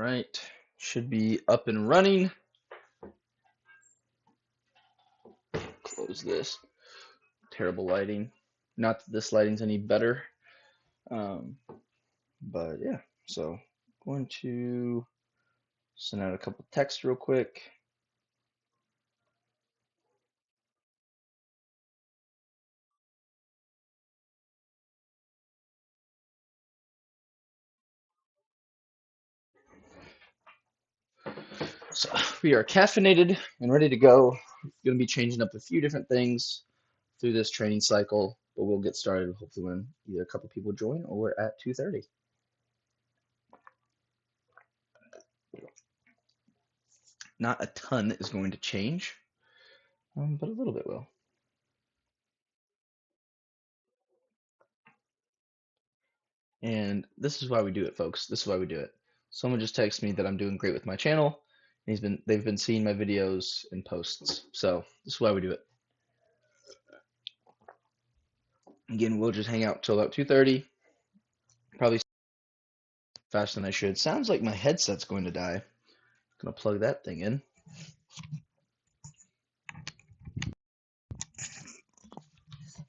right, should be up and running. Close this. Terrible lighting. Not that this lighting's any better. But yeah, so going to send out a couple texts real quick. So we are caffeinated and ready to go. Going to be changing up a few different things through this training cycle, but we'll get started hopefully when either a couple people join or we're at 2:30. Not a ton is going to change, but a little bit will. And this is why we do it, folks. This is why we do it. Someone just texted me that I'm doing great with my channel. They've been seeing my videos and posts. So this is why we do it. Again, we'll just hang out till about 2:30. Probably faster than I should. Sounds like my headset's going to die. Gonna plug that thing in.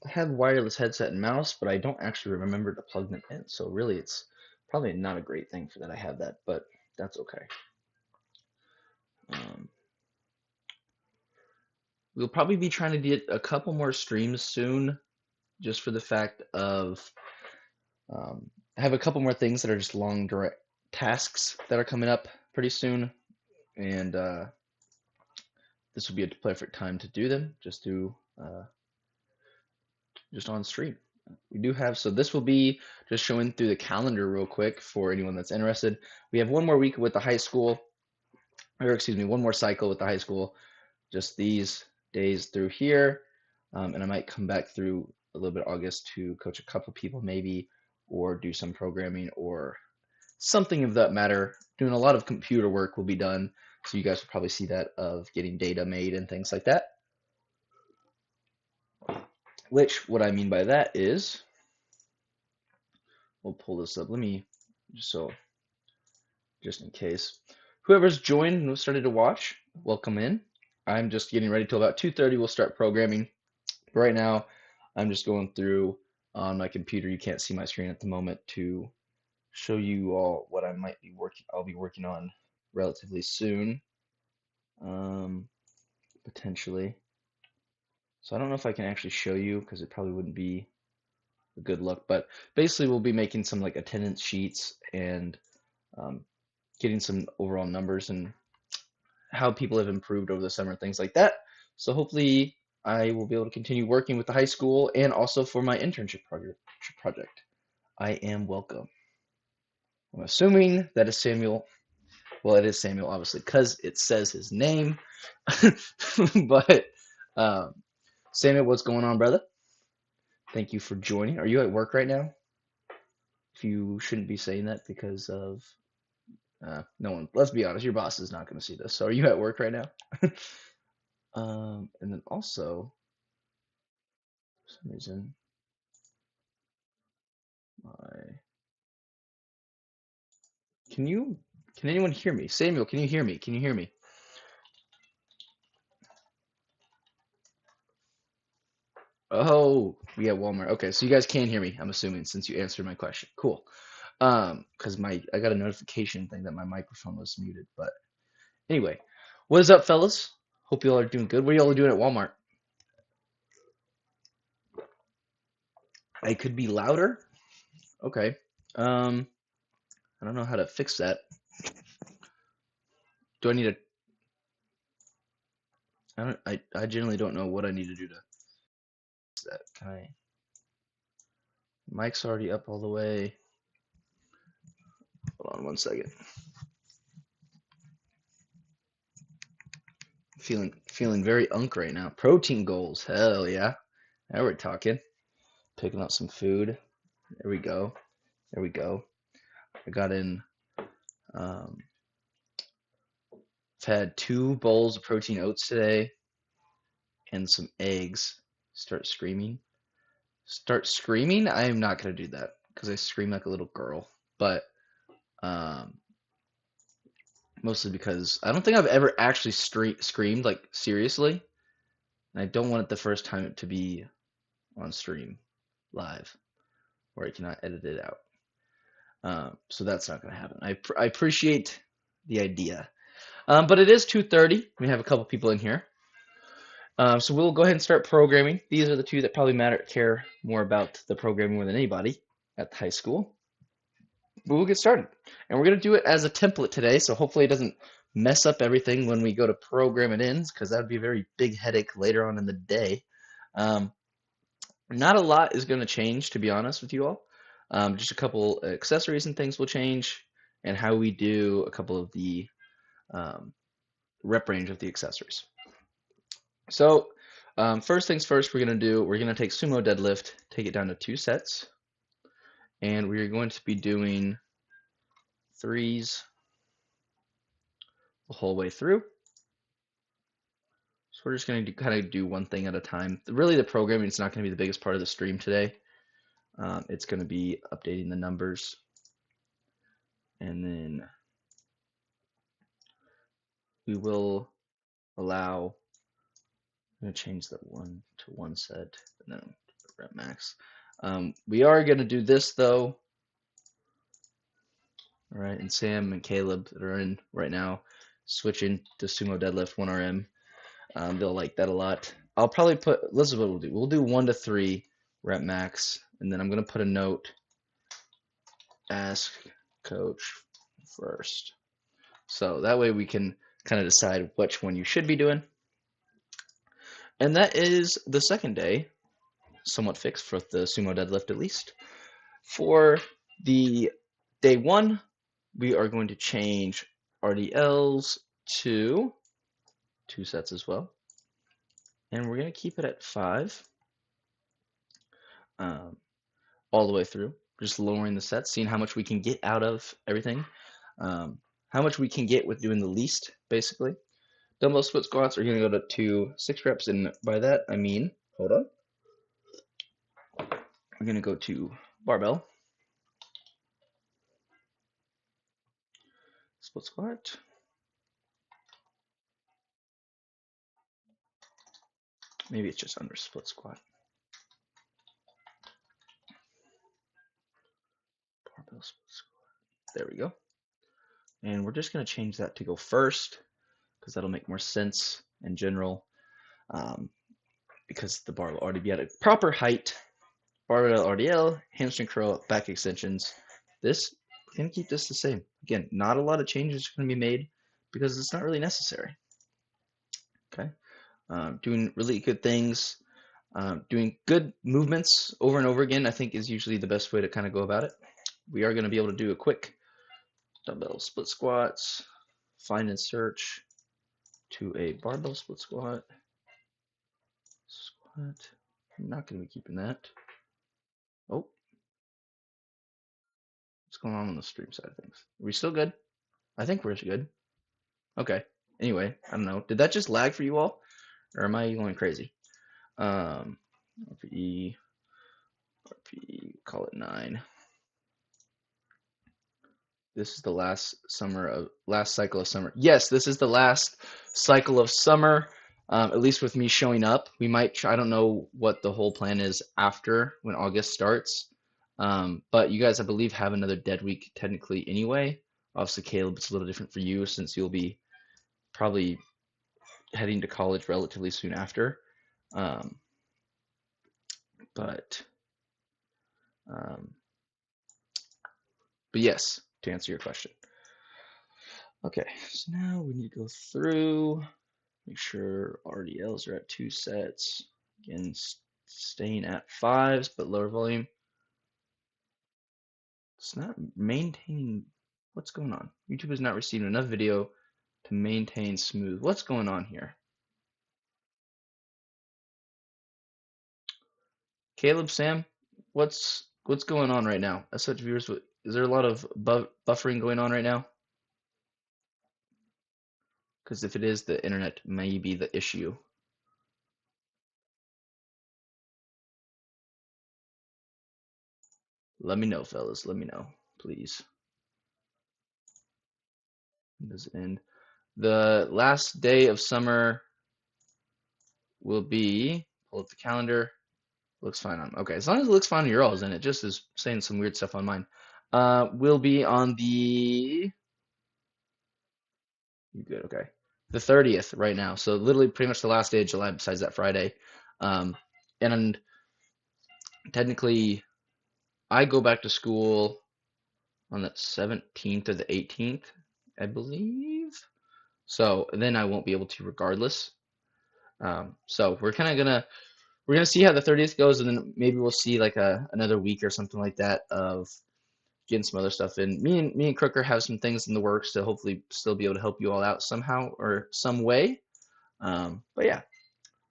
I have wireless headset and mouse, but I don't actually remember to plug them in. So really, it's probably not a great thing for that I have that, but that's okay. We'll probably be trying to get a couple more streams soon, just for the fact of I have a couple more things that are just long direct tasks that are coming up pretty soon, and this would be a perfect time to do them. Just on stream. We do have, so this will be just showing through the calendar real quick for anyone that's interested. We have one more week with the high school, or excuse me, one more cycle with the high school, just these days through here. And I might come back through a little bit of August to coach a couple people maybe, or do some programming or something of that matter. Doing a lot of computer work will be done. So you guys will probably see that of getting data made and things like that. Which, what I mean by that is, we'll pull this up. Let me, just in case. Whoever's joined and started to watch, welcome in. I'm just getting ready till about 2:30. We'll start programming. But right now, I'm just going through on my computer. You can't see my screen at the moment to show you all what I'll be working on relatively soon, potentially. So I don't know if I can actually show you because it probably wouldn't be a good look. But basically, we'll be making some like attendance sheets and getting some overall numbers and how people have improved over the summer, things like that. So hopefully I will be able to continue working with the high school and also for my internship project. I am welcome. I'm assuming that is Samuel. Well, it is Samuel, obviously, because it says his name. But Samuel, what's going on, brother? Thank you for joining. Are you at work right now? If you shouldn't be saying that because of no one. Let's be honest, your boss is not going to see this. So, are you at work right now? And then also, for some reason, can anyone hear me? Samuel, can you hear me? Can you hear me? Oh, we at Walmart. Okay, so you guys can hear me, I'm assuming, since you answered my question. Cool. Because I got a notification thing that my microphone was muted. But anyway, what is up, fellas? Hope you all are doing good. What are y'all doing at Walmart? I could be louder. Okay. I don't know how to fix that. Do I need a? I generally don't know what I need to do to fix that. Can I? Mic's already up all the way. Hold on one second. Feeling very unk right now. Protein goals. Hell yeah. Now we're talking. Picking up some food. There we go. There we go. I got in. I've had 2 bowls of protein oats today and some eggs. Start screaming. Start screaming? I am not gonna do that because I scream like a little girl. But mostly because I don't think I've ever actually screamed like seriously, and I don't want it the first time to be on stream live where I cannot edit it out. So that's not going to happen. I appreciate the idea, but it is 2:30. We have a couple people in here, so we'll go ahead and start programming. These are the two that probably care more about the programming more than anybody at the high school. But we'll get started, and we're going to do it as a template today. So hopefully it doesn't mess up everything when we go to program it in, because that would be a very big headache later on in the day. Not a lot is going to change, to be honest with you all. Just a couple accessories and things will change, and how we do a couple of the rep range of the accessories. So first things first, we're going to take sumo deadlift, take it down to 2 sets, and we're going to be doing 3s the whole way through. So we're just going to kind of do one thing at a time. Really, the programming is not going to be the biggest part of the stream today. It's going to be updating the numbers, and then we will allow, I'm going to change that 1 to 1 set, and then rep max. We are going to do this though. All right, and Sam and Caleb that are in right now, switching to sumo deadlift 1RM. They'll like that a lot. I'll probably this is what we'll do. We'll do 1 to 3 rep max, and then I'm going to put a note, ask coach first. So that way we can kind of decide which one you should be doing. And that is the second day, somewhat fixed for the sumo deadlift at least. For the day 1, we are going to change RDLs to 2 sets as well. And we're going to keep it at 5 all the way through. Just lowering the sets, seeing how much we can get out of everything. How much we can get with doing the least, basically. Dumbbell split squats are going to go to 6 reps, and by that I mean, hold on, we're going to go to barbell split squat. Maybe it's just under split squat. Barbell split squat. There we go. And we're just going to change that to go first, because that'll make more sense in general, because the bar will already be at a proper height. Barbell RDL, hamstring curl, back extensions. We're going to keep this the same. Again, not a lot of changes are going to be made because it's not really necessary. Okay, doing really good things, doing good movements over and over again, I think is usually the best way to kind of go about it. We are going to be able to do a quick dumbbell split squats, find and search to a barbell split squat. Squat. I'm not going to be keeping that. Oh, what's going on the stream side of things? Are we still good? I think we're good. Okay. Anyway, I don't know. Did that just lag for you all, or am I going crazy? RPE, call it 9. This is the last cycle of summer. Yes, this is the last cycle of summer. At least with me showing up, we might. I don't know what the whole plan is after when August starts. But you guys, I believe, have another dead week technically anyway. Obviously, Caleb, it's a little different for you since you'll be probably heading to college relatively soon after. But yes, to answer your question. Okay, so now we need to go through, make sure RDLs are at 2 sets. Again, staying at 5s, but lower volume. It's not maintaining. What's going on? YouTube is not receiving enough video to maintain smooth. What's going on here? Caleb, Sam, what's going on right now? As such, viewers, is there a lot of buffering going on right now? Because if it is, the internet may be the issue. Let me know, fellas. Let me know, please. When does it end? The last day of summer will be, pull up the calendar. Looks fine on, okay, as long as it looks fine on your all's, and it just is saying some weird stuff on mine. Will be on the, you good, okay. The 30th right now. So literally pretty much the last day of July besides that Friday. And technically I go back to school on the 17th or the 18th, I believe. So then I won't be able to regardless. So we're kind of gonna see how the 30th goes, and then maybe we'll see like another week or something like that of getting some other stuff in. Me and Crooker have some things in the works to hopefully still be able to help you all out somehow or some way. But yeah,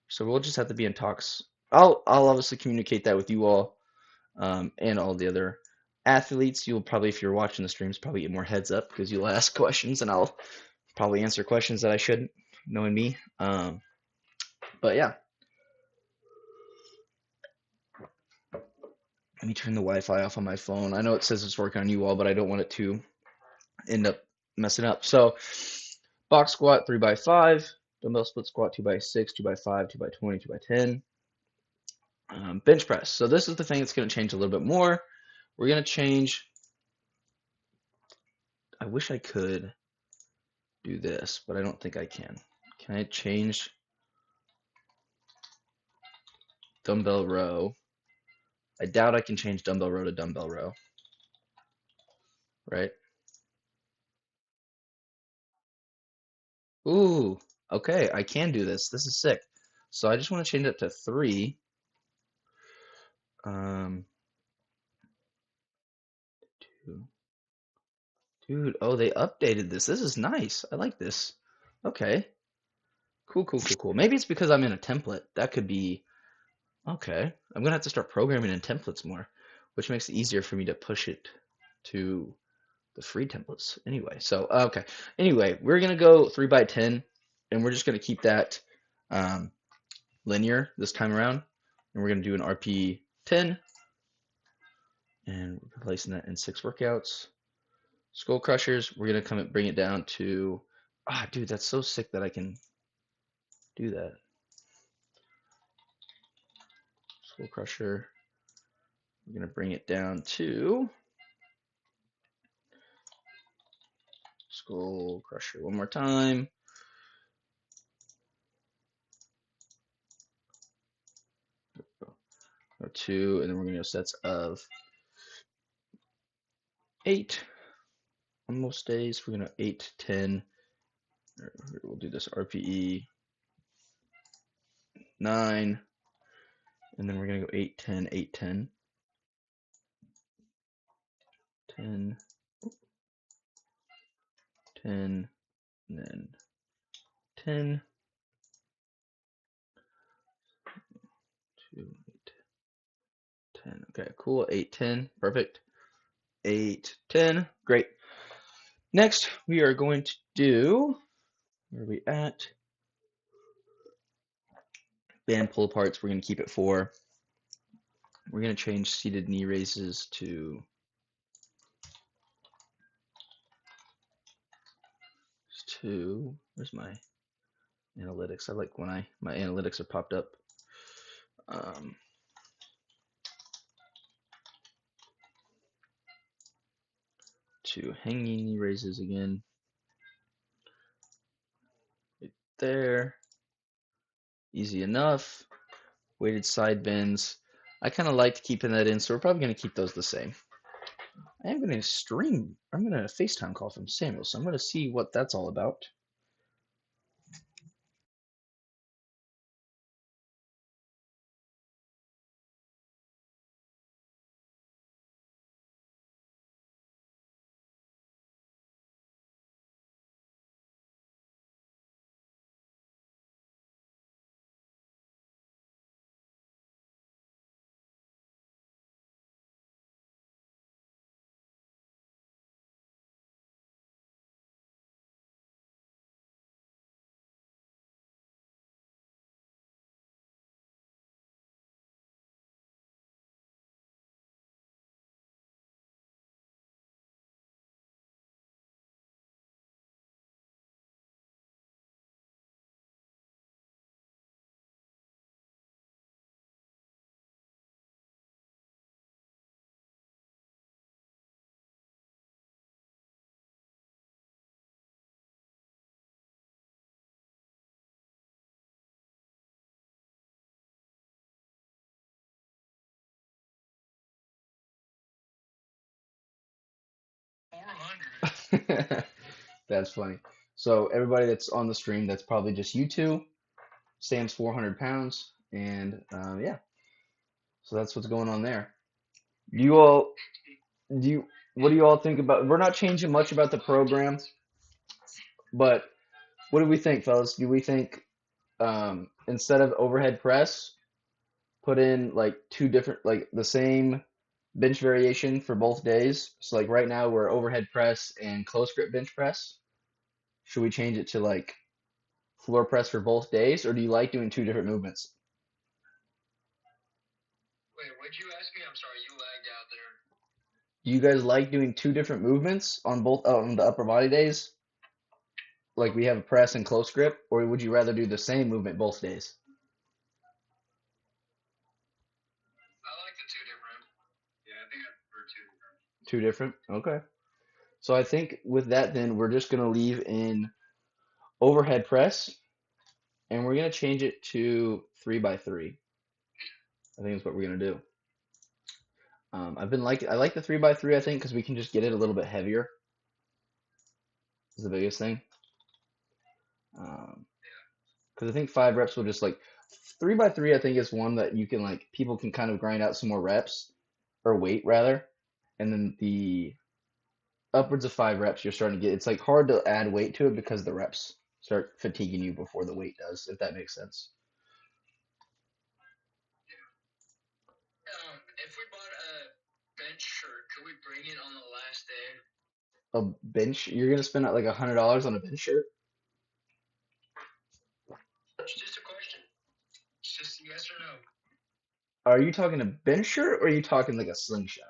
so we'll just have to be in talks. I'll obviously communicate that with you all, and all the other athletes. You'll probably, if you're watching the streams, probably get more heads up because you'll ask questions, and I'll probably answer questions that I shouldn't, knowing me. But yeah, let me turn the Wi-Fi off on my phone. I know it says it's working on you all, but I don't want it to end up messing up. So box squat 3x5, dumbbell split squat 2x6, 2x5, 2x20, 2x10. Bench press. So this is the thing that's going to change a little bit more. We're going to change. I wish I could do this, but I don't think I can. Can I change dumbbell row? I doubt I can change dumbbell row to dumbbell row, right? Ooh, okay, I can do this. This is sick. So I just want to change it to 3. Um, 2. Dude, oh, they updated this. This is nice. I like this. Okay. Cool, cool, cool, cool. Maybe it's because I'm in a template. That could be, okay. I'm gonna have to start programming in templates more, which makes it easier for me to push it to the free templates. Anyway, so, okay. Anyway, we're gonna go 3x10, and we're just gonna keep that linear this time around. And we're gonna do an RP 10, and we're replacing that in 6 workouts. Skull crushers, we're gonna come and bring it down to, dude, that's so sick that I can do that. Skull crusher, we're gonna bring it down to skull crusher one more time. Go 2, and then we're gonna go sets of 8 on most days. We're gonna 8, 10. We'll do this RPE 9, and then we're gonna go 8, 10, 8, 10, 10, 10, and then 10, 2, 8, 10. Okay, cool. 8, 10, perfect. 8, 10, great. Next, we are going to do, where are we at? Band pull aparts, we're going to keep it 4. We're going to change seated knee raises to 2. Where's my analytics? I like when my analytics are popped up. To hanging knee raises again. Right there. Easy enough. Weighted side bends. I kind of liked keeping that in, so we're probably going to keep those the same. I am going to stream. I'm going to FaceTime call from Samuel, so I'm going to see what that's all about. That's funny. So everybody that's on the stream, that's probably just you two. Sam's 400 pounds, and yeah. So that's what's going on there. Do you all do you what do you all think about? We're not changing much about the program, but what do we think, fellas? Do we think instead of overhead press, put in like two different, like the same bench variation for both days? So like right now we're overhead press and close grip bench press. Should we change it to like floor press for both days, or do you like doing two different movements? Wait, what'd you ask me? I'm sorry, you lagged out there. Do you guys like doing two different movements on both on the upper body days? Like we have a press and close grip, or would you rather do the same movement both days? I like the two different. Yeah, I think I prefer two different. Two different? Okay. So I think with that, then we're just gonna leave in overhead press, and we're gonna change it to 3x3. I think that's what we're gonna do. I like the 3x3. I think because we can just get it a little bit heavier. Is the biggest thing. Because I think 5 reps will just like 3x3. I think is one that you can like people can kind of grind out some more reps or weight rather, and then the upwards of 5 reps you're starting to get. It's like hard to add weight to it because the reps start fatiguing you before the weight does, if that makes sense. If we bought a bench shirt, could we bring it on the last day? A bench, you're gonna spend like $100 on a bench shirt? It's just a question. It's just a yes or no. Are you talking a bench shirt or are you talking like a slingshot?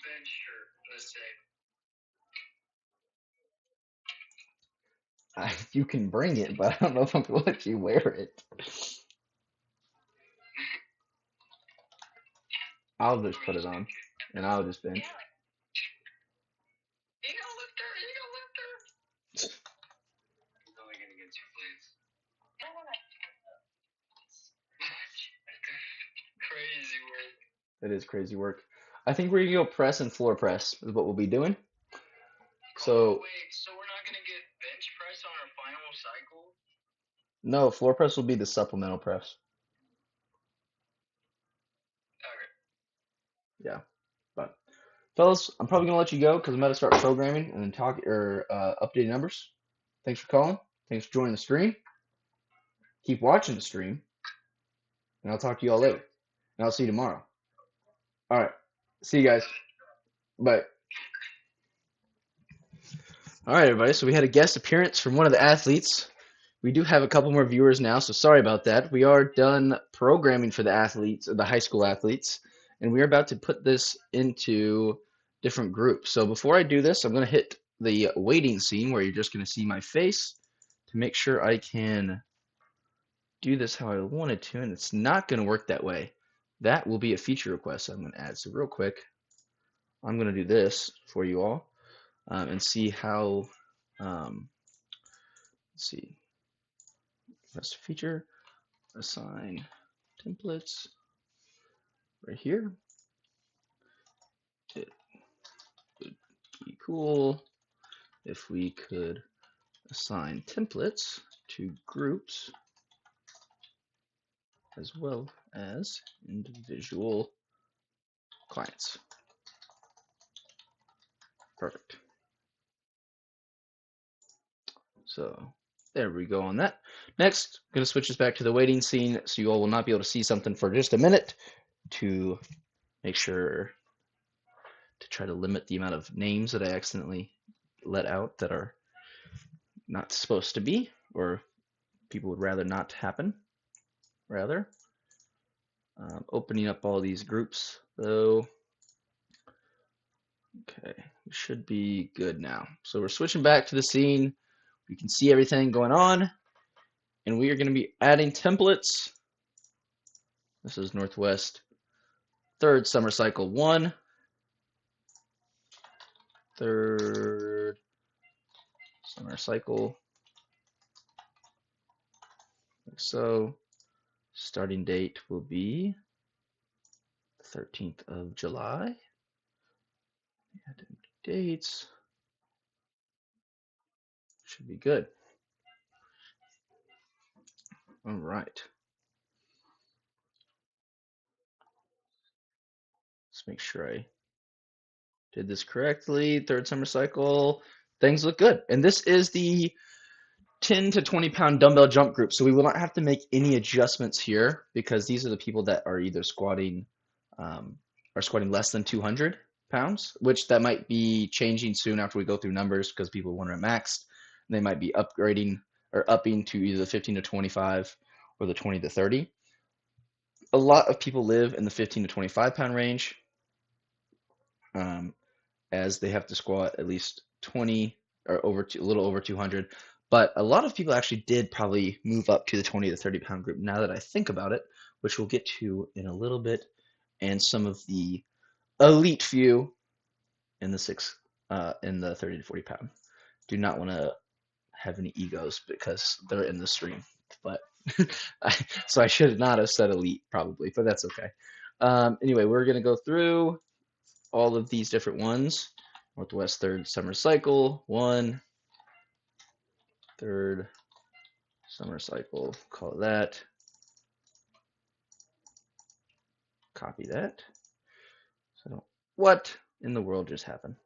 Bench shirt, let's say. You can bring it, but I don't know if I'm gonna let you wear it. I'll just put it on and I'll just bench. Ego lifter, ego lifter. He's only gonna get 2 plates. Crazy work. It is crazy work. I think we're gonna go press and floor press is what we'll be doing. So wait, so we're not gonna get bench press on our final cycle? no, floor press will be the supplemental press. Okay. Yeah, but fellas, I'm probably gonna let you go because I'm about to start programming and then talk or updating numbers. Thanks for calling. Thanks for joining the stream. Keep watching the stream, and I'll talk to you all later. And I'll see you tomorrow. All right. See you guys. Bye. All right, everybody. So we had a guest appearance from one of the athletes. We do have a couple more viewers now, so sorry about that. We are done programming for the athletes, the high school athletes, and we're about to put this into different groups. So before I do this, I'm going to hit the waiting scene where you're just going to see my face to make sure I can do this how I wanted to, and it's not going to work that way. That will be a feature request I'm going to add. So real quick, I'm going to do this for you all and see how, let's see, that's feature, assign templates right here. It would be cool if we could assign templates to groups as well as individual clients. Perfect. So there we go on that. Next, I'm going to switch this back to the waiting scene so you all will not be able to see something for just a minute to make sure to try to limit the amount of names that I accidentally let out that are not supposed to be, or people would rather not happen, rather. Opening up all these groups, though. Okay, we should be good now. So we're switching back to the scene. We can see everything going on, and we are going to be adding templates. This is Northwest 3rd Summer Cycle 1. 3rd Summer Cycle. Like so. Starting date will be the 13th of July. Add dates. Should be good. All right. Let's make sure I did this correctly. Third summer cycle. Things look good. And this is the 10 to 20 pound dumbbell jump group. So we will not have to make any adjustments here because these are the people that are either squatting less than 200 pounds, which that might be changing soon after we go through numbers because people want to maxed. They might be upgrading or upping to either the 15 to 25 or the 20 to 30. A lot of people live in the 15 to 25 pound range, as they have to squat at least 20 or a little over 200. But a lot of people actually did probably move up to the 20 to 30 pound group now that I think about it, which we'll get to in a little bit, and some of the elite few in the 30 to 40 pound. Do not want to have any egos because they're in the stream. But so I should not have said elite probably, but that's okay. Anyway, we're gonna go through all of these different ones. Northwest third summer cycle, 1, third summer cycle, call it that. Copy that. So what in the world just happened?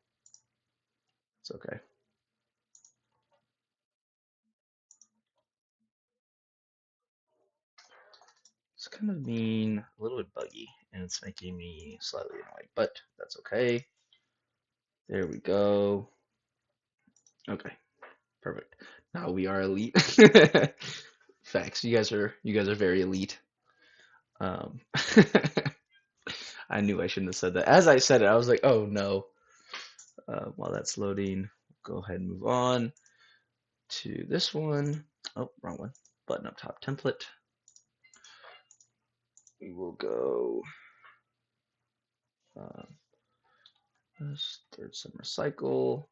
It's okay. It's kind of being a little bit buggy and it's making me slightly annoyed, but that's okay. There we go. Okay, perfect. Now we are elite. Facts. You guys are very elite. I knew I shouldn't have said that. As I said it, I was like, oh no. While that's loading, go ahead and move on to this one. Oh, wrong one. Button up top template. We will go this third summer cycle.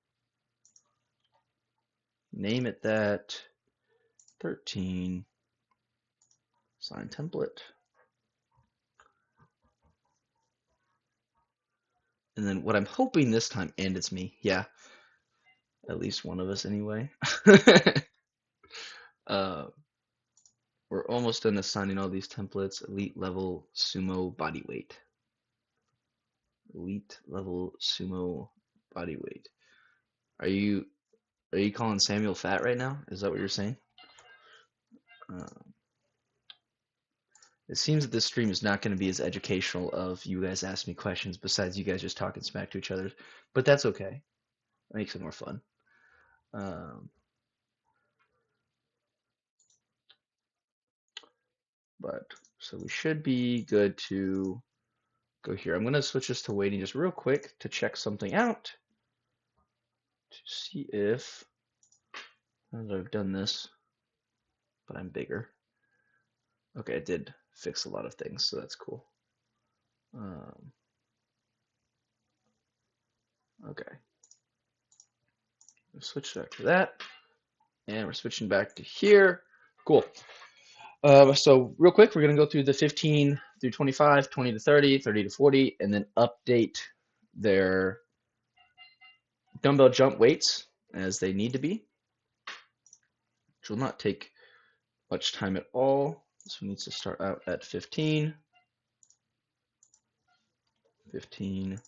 Name it that. 13. Assign template. And then what I'm hoping this time, and it's me, yeah, at least one of us anyway. We're almost done assigning all these templates. Elite level sumo body weight. Elite level sumo body weight. Are you calling Samuel fat right now? Is that what you're saying? It seems that this stream is not going to be as educational of you guys ask me questions besides you guys just talking smack to each other, but that's okay. It makes it more fun. But so we should be good to go here. I'm going to switch this to waiting just real quick to check something out to see if, as I've done this, but I'm bigger. Okay, it did fix a lot of things, so that's cool. Okay. We'll switch back to that, and we're switching back to here. Cool. So real quick, we're going to go through the 15 through 25, 20 to 30, 30 to 40, and then update their dumbbell jump weights as they need to be, which will not take much time at all. This one needs to start out at 15. 15.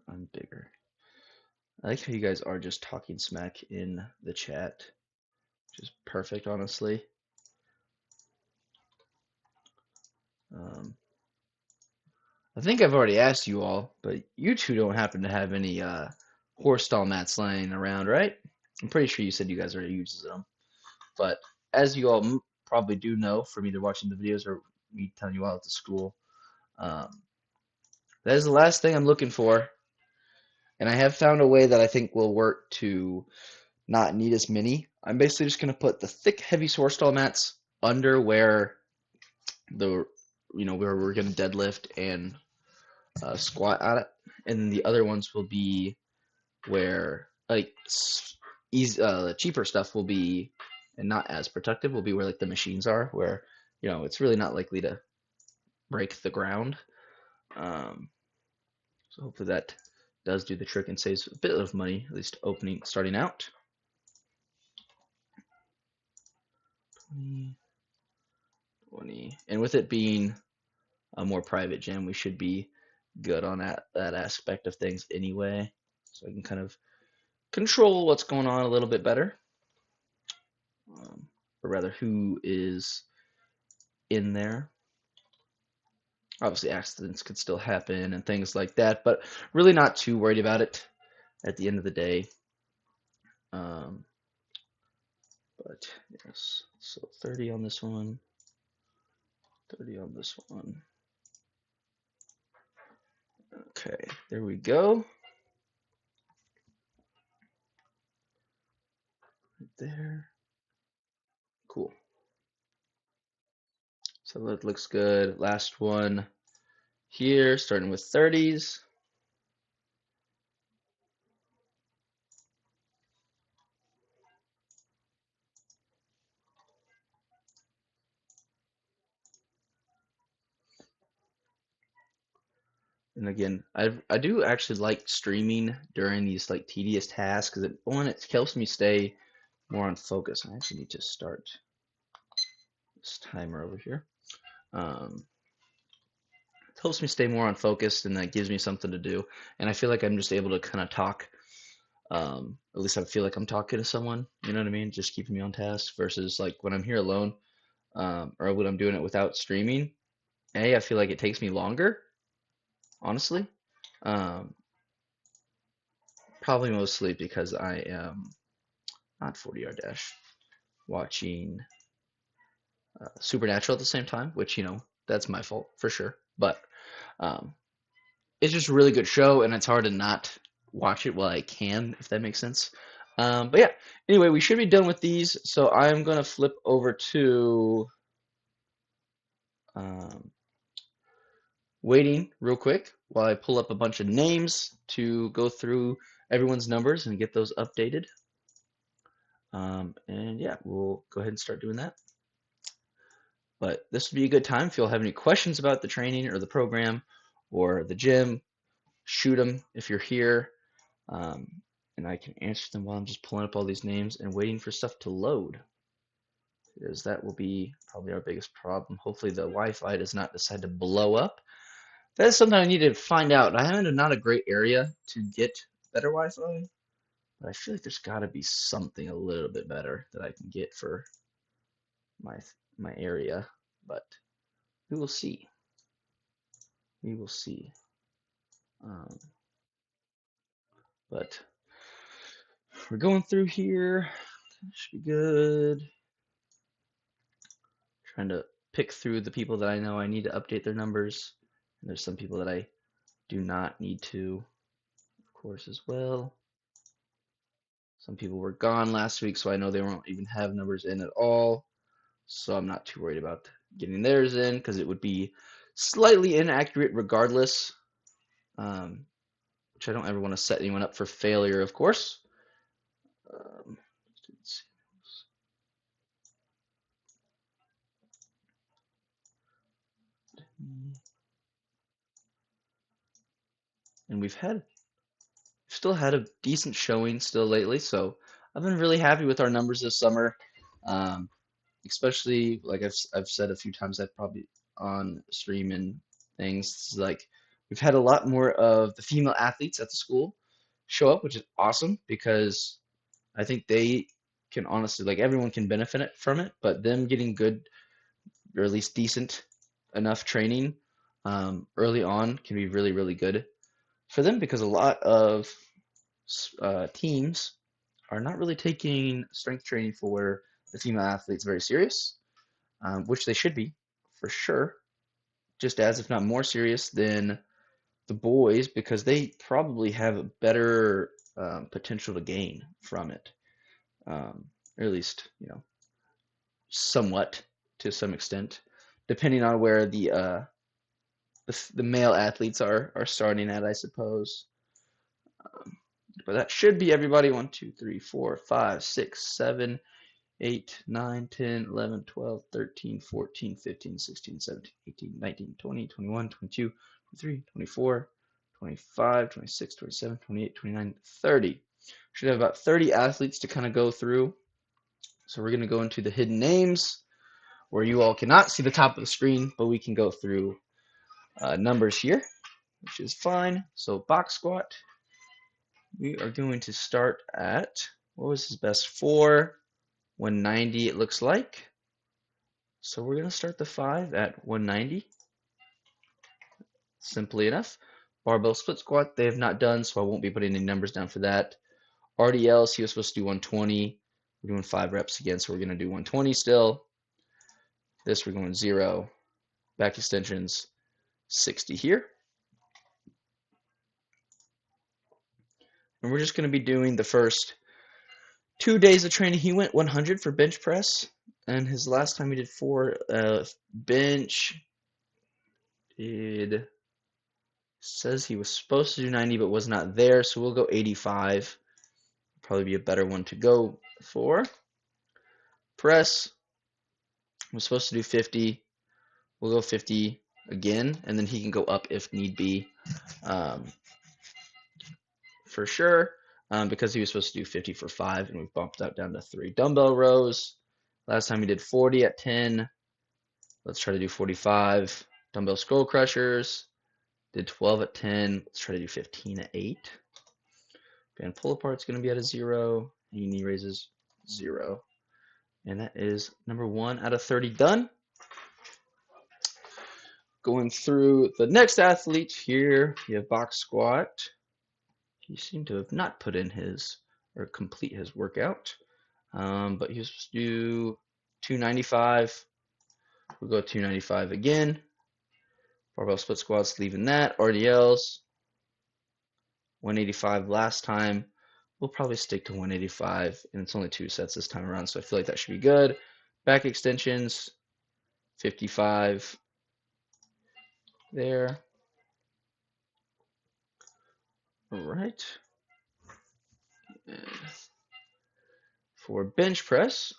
I'm bigger. I like how you guys are just talking smack in the chat, which is perfect, honestly. I think I've already asked you all, but you two don't happen to have any horse stall mats laying around, right? I'm pretty sure you said you guys already used them. But as you all probably do know from either watching the videos or me telling you all at the school, that is the last thing I'm looking for. And I have found a way that I think will work to not need as many. I'm basically just going to put the thick, heavy horse stall mats under where where we're going to deadlift and squat at it, and then the other ones will be where cheaper stuff will be, and not as protective, will be where like the machines are, where it's really not likely to break the ground. So hopefully that does do the trick and saves a bit of money, at least starting out. 20, 20. And with it being a more private gym, we should be good on that aspect of things anyway. So I can kind of control what's going on a little bit better. Or rather, who is in there. Obviously, accidents could still happen and things like that, but really not too worried about it at the end of the day. But yes, so 30 on this one, 30 on this one. Okay, there we go. Right there. Cool. So that looks good. Last one here, starting with 30s. And again, I do actually like streaming during these like tedious tasks because it helps me stay more on focus. I actually need to start this timer over here. It helps me stay more on focus, and that gives me something to do. And I feel like I'm just able to kind of talk. At least I feel like I'm talking to someone. You know what I mean? Just keeping me on task versus like when I'm here alone, or when I'm doing it without streaming. I feel like it takes me longer, honestly. Um, Probably mostly because I am not 40-yard dash watching Supernatural at the same time, which that's my fault for sure. But um, it's just a really good show, and it's hard to not watch it while I can, if that makes sense. But yeah, anyway, we should be done with these, so I'm gonna flip over to waiting real quick while I pull up a bunch of names to go through everyone's numbers and get those updated. And yeah, we'll go ahead and start doing that. But this would be a good time if you'll have any questions about the training or the program or the gym. Shoot them if you're here, and I can answer them while I'm just pulling up all these names and waiting for stuff to load, because that will be probably our biggest problem. Hopefully the Wi-Fi does not decide to blow up. That is something I need to find out. I have not a great area to get better Wi-Fi, but I feel like there's got to be something a little bit better that I can get for my area, but we will see. We will see. But we're going through here. Should be good. Trying to pick through the people that I know I need to update their numbers. And there's some people that I do not need to, of course, as well. Some people were gone last week, so I know they won't even have numbers in at all. So I'm not too worried about getting theirs in because it would be slightly inaccurate regardless, which I don't ever want to set anyone up for failure, of course. And we've still had a decent showing still lately, so I've been really happy with our numbers this summer. Especially like I've said a few times, I've probably on stream and things, like we've had a lot more of the female athletes at the school show up, which is awesome because I think they can honestly, like, everyone can benefit from it, but them getting good or at least decent enough training early on can be really, really good for them, because a lot of teams are not really taking strength training for the female athletes very serious, which they should be for sure, just as, if not more serious than the boys, because they probably have a better potential to gain from it, or at least somewhat, to some extent, depending on where the male athletes are starting at, I suppose. But that should be everybody. 1, 2, 3, 4, 5, 6, 7, 8, 9, 10, 11, 12, 13, 14, 15, 16, 17, 18, 19, 20, 21, 22, 23, 24, 25, 26, 27, 28, 29, 30. Should have about 30 athletes to kind of go through. So we're going to go into the hidden names where you all cannot see the top of the screen, but we can go through numbers here, which is fine. So box squat, we are going to start at, what was his best? 4, 190 it looks like. So we're going to start the 5 at 190. Simply enough. Barbell split squat, they have not done, so I won't be putting any numbers down for that. RDLs, he was supposed to do 120. We're doing 5 reps again, so we're going to do 120 still. This we're going 0. Back extensions, 60 here. And we're just going to be doing the first 2 days of training. He went 100 for bench press, and his last time he did 4 bench. Says he was supposed to do 90 but was not there, so we'll go 85. Probably be a better one to go for. Press, I'm supposed to do 50. We'll go 50 again, and then he can go up if need be, for sure, because he was supposed to do 50 for 5, and we've bumped that down to 3. Dumbbell rows, last time he did 40 at 10. Let's try to do 45. Dumbbell skull crushers, did 12 at 10. Let's try to do 15 at 8. And pull apart's going to be at a 0. Knee raises 0. And that is number 1 out of 30 done. Going through the next athlete here, you have box squat. He seemed to have not put in his or complete his workout, but he was supposed to do 295. We'll go 295 again. Barbell split squats, leaving that. RDLs, 185 last time. We'll probably stick to 185, and it's only 2 sets this time around, so I feel like that should be good. Back extensions, 55 there. All right. And for bench press,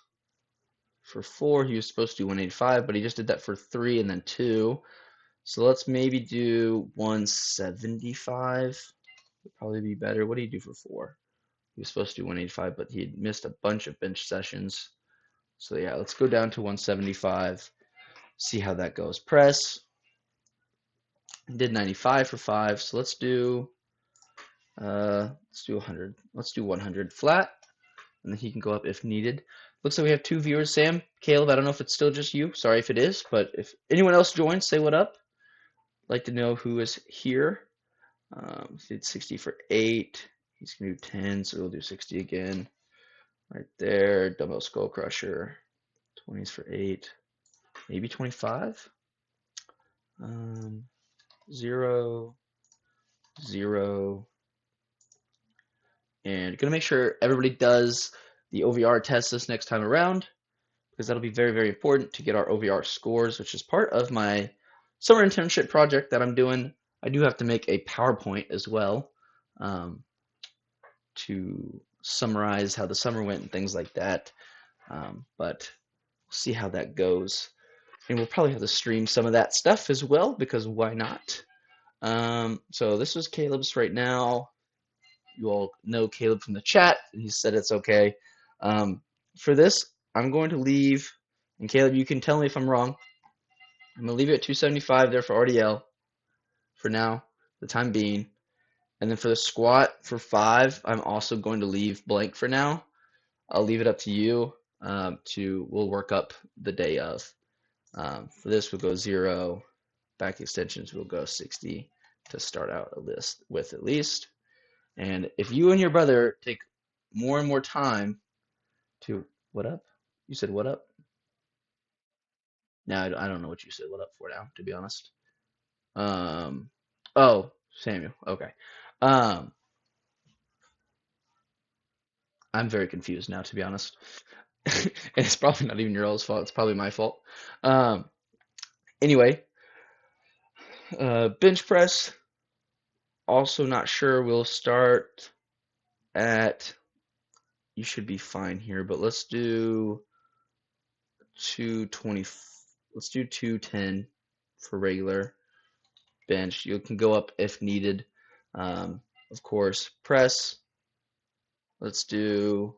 for 4, he was supposed to do 185, but he just did that for 3 and then 2. So let's maybe do 175. Would probably be better. What do you do for 4? He was supposed to do 185, but he had missed a bunch of bench sessions. So yeah, let's go down to 175. See how that goes. Press. Did 95 for 5. So let's do 100. Let's do 100 flat, and then he can go up if needed. Looks like we have 2 viewers. Sam, Caleb, I don't know if it's still just you. Sorry if it is, but if anyone else joins, say what up. I'd like to know who is here. Did 60 for 8. He's going to do 10, so we'll do 60 again. Right there. Dumbbell skull crusher. 20s for 8. Maybe 25. 0, 0. And going to make sure everybody does the OVR test this next time around, because that'll be very, very important to get our OVR scores, which is part of my summer internship project that I'm doing. I do have to make a PowerPoint as well, to summarize how the summer went and things like that. But we'll see how that goes. And we'll probably have to stream some of that stuff as well, because why not? So this is Caleb's right now. You all know Caleb from the chat. He said it's okay. For this, I'm going to leave, and Caleb, you can tell me if I'm wrong. I'm going to leave it at 275 there for RDL for now, the time being. And then for the squat for 5, I'm also going to leave blank for now. I'll leave it up to you. We'll work up the day of. For this, we'll go 0. Back extensions, we'll go 60 to start out a list with at least. And if you and your brother take more and more time to, what up? You said what up? No, I don't know what you said what up for now, to be honest. Oh, Samuel. Okay. I'm very confused now, to be honest. And it's probably not even your all's fault. It's probably my fault. Anyway, bench press. Also not sure. We'll start at, you should be fine here, but let's do 220. Let's do 210 for regular bench. You can go up if needed. Of course, press. Let's do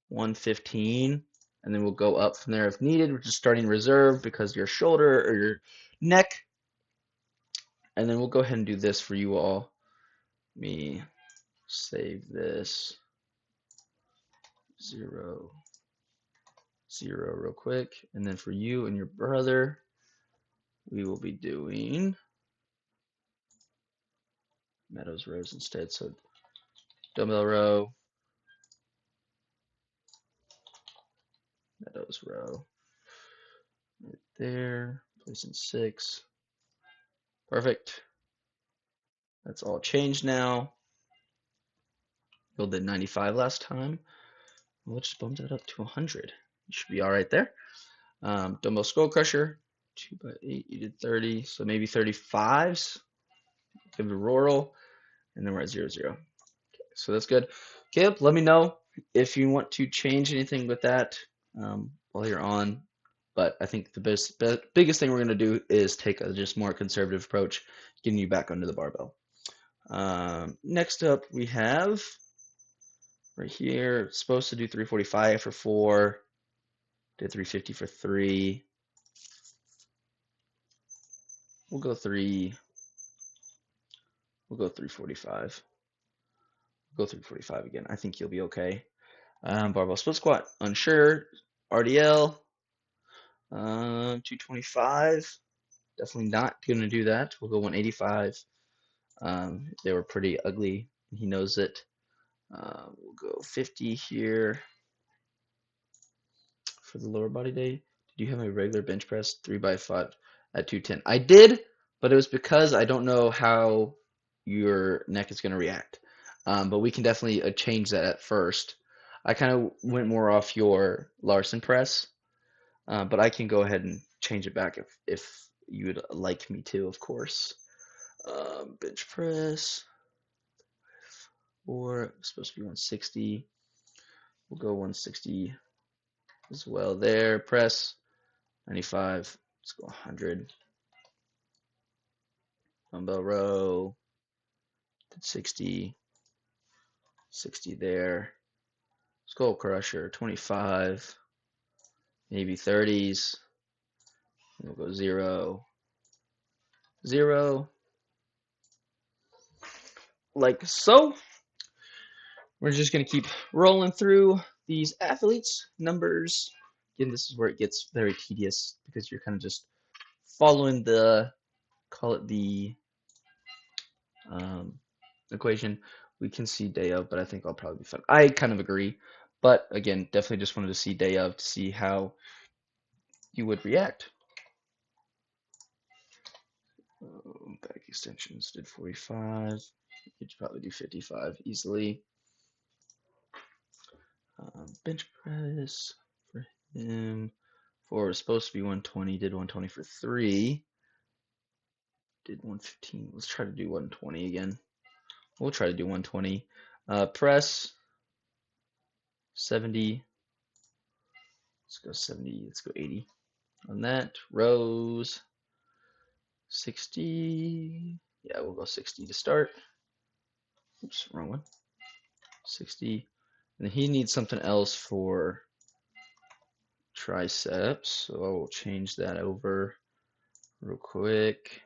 115, and then we'll go up from there if needed. We're just starting reserve because your shoulder or your neck. And then we'll go ahead and do this for you all. Let me save this 0, 0 real quick. And then for you and your brother, we will be doing Meadows rows instead. So dumbbell row, Meadows row, right there, placing 6. Perfect. That's all changed now. We did 95 last time. We'll just bump that up to 100. You should be all right there. Dumbbell skull crusher, 2 by 8. You did 30, so maybe 35s. Give it a roll, and then we're at 0, 0. Okay, so that's good. Caleb, let me know if you want to change anything with that while you're on. But I think the biggest thing we're going to do is take a just more conservative approach, getting you back under the barbell. Next up, we have right here, supposed to do 345 for 4, did 350 for 3. We'll go 345. Go 345 again. I think you'll be okay. Barbell split squat, unsure. RDL, 225. Definitely not going to do that. We'll go 185. They were pretty ugly. He knows it. We'll go 50 here for the lower body day. Did you have a regular bench press 3 by 5 at 210? I did, but it was because I don't know how your neck is going to react. But we can definitely change that at first. I kind of went more off your Larson press, but I can go ahead and change it back if you would like me to, of course. Bench press, or supposed to be 160. We'll go 160 as well there. Press 95. Let's go 100. Dumbbell row. Did 60. 60 there. Skull crusher 25. Maybe 30s. And we'll go 0. 0. Like so. We're just going to keep rolling through these athletes' numbers. Again, this is where it gets very tedious because you're kind of just following the, call it the equation. We can see day of, but I think I'll probably be fine. I kind of agree. But again, definitely just wanted to see day of to see how you would react. Back extensions did 45. You'd probably do 55 easily. Bench press for him. 4 was supposed to be 120. Did 120 for 3. Did 115. Let's try to do 120 again. We'll try to do 120. Press 70. Let's go 70. Let's go 80 on that. Rows 60. Yeah, we'll go 60 to start. Oops, wrong one. 60. And then he needs something else for triceps, so I will change that over real quick.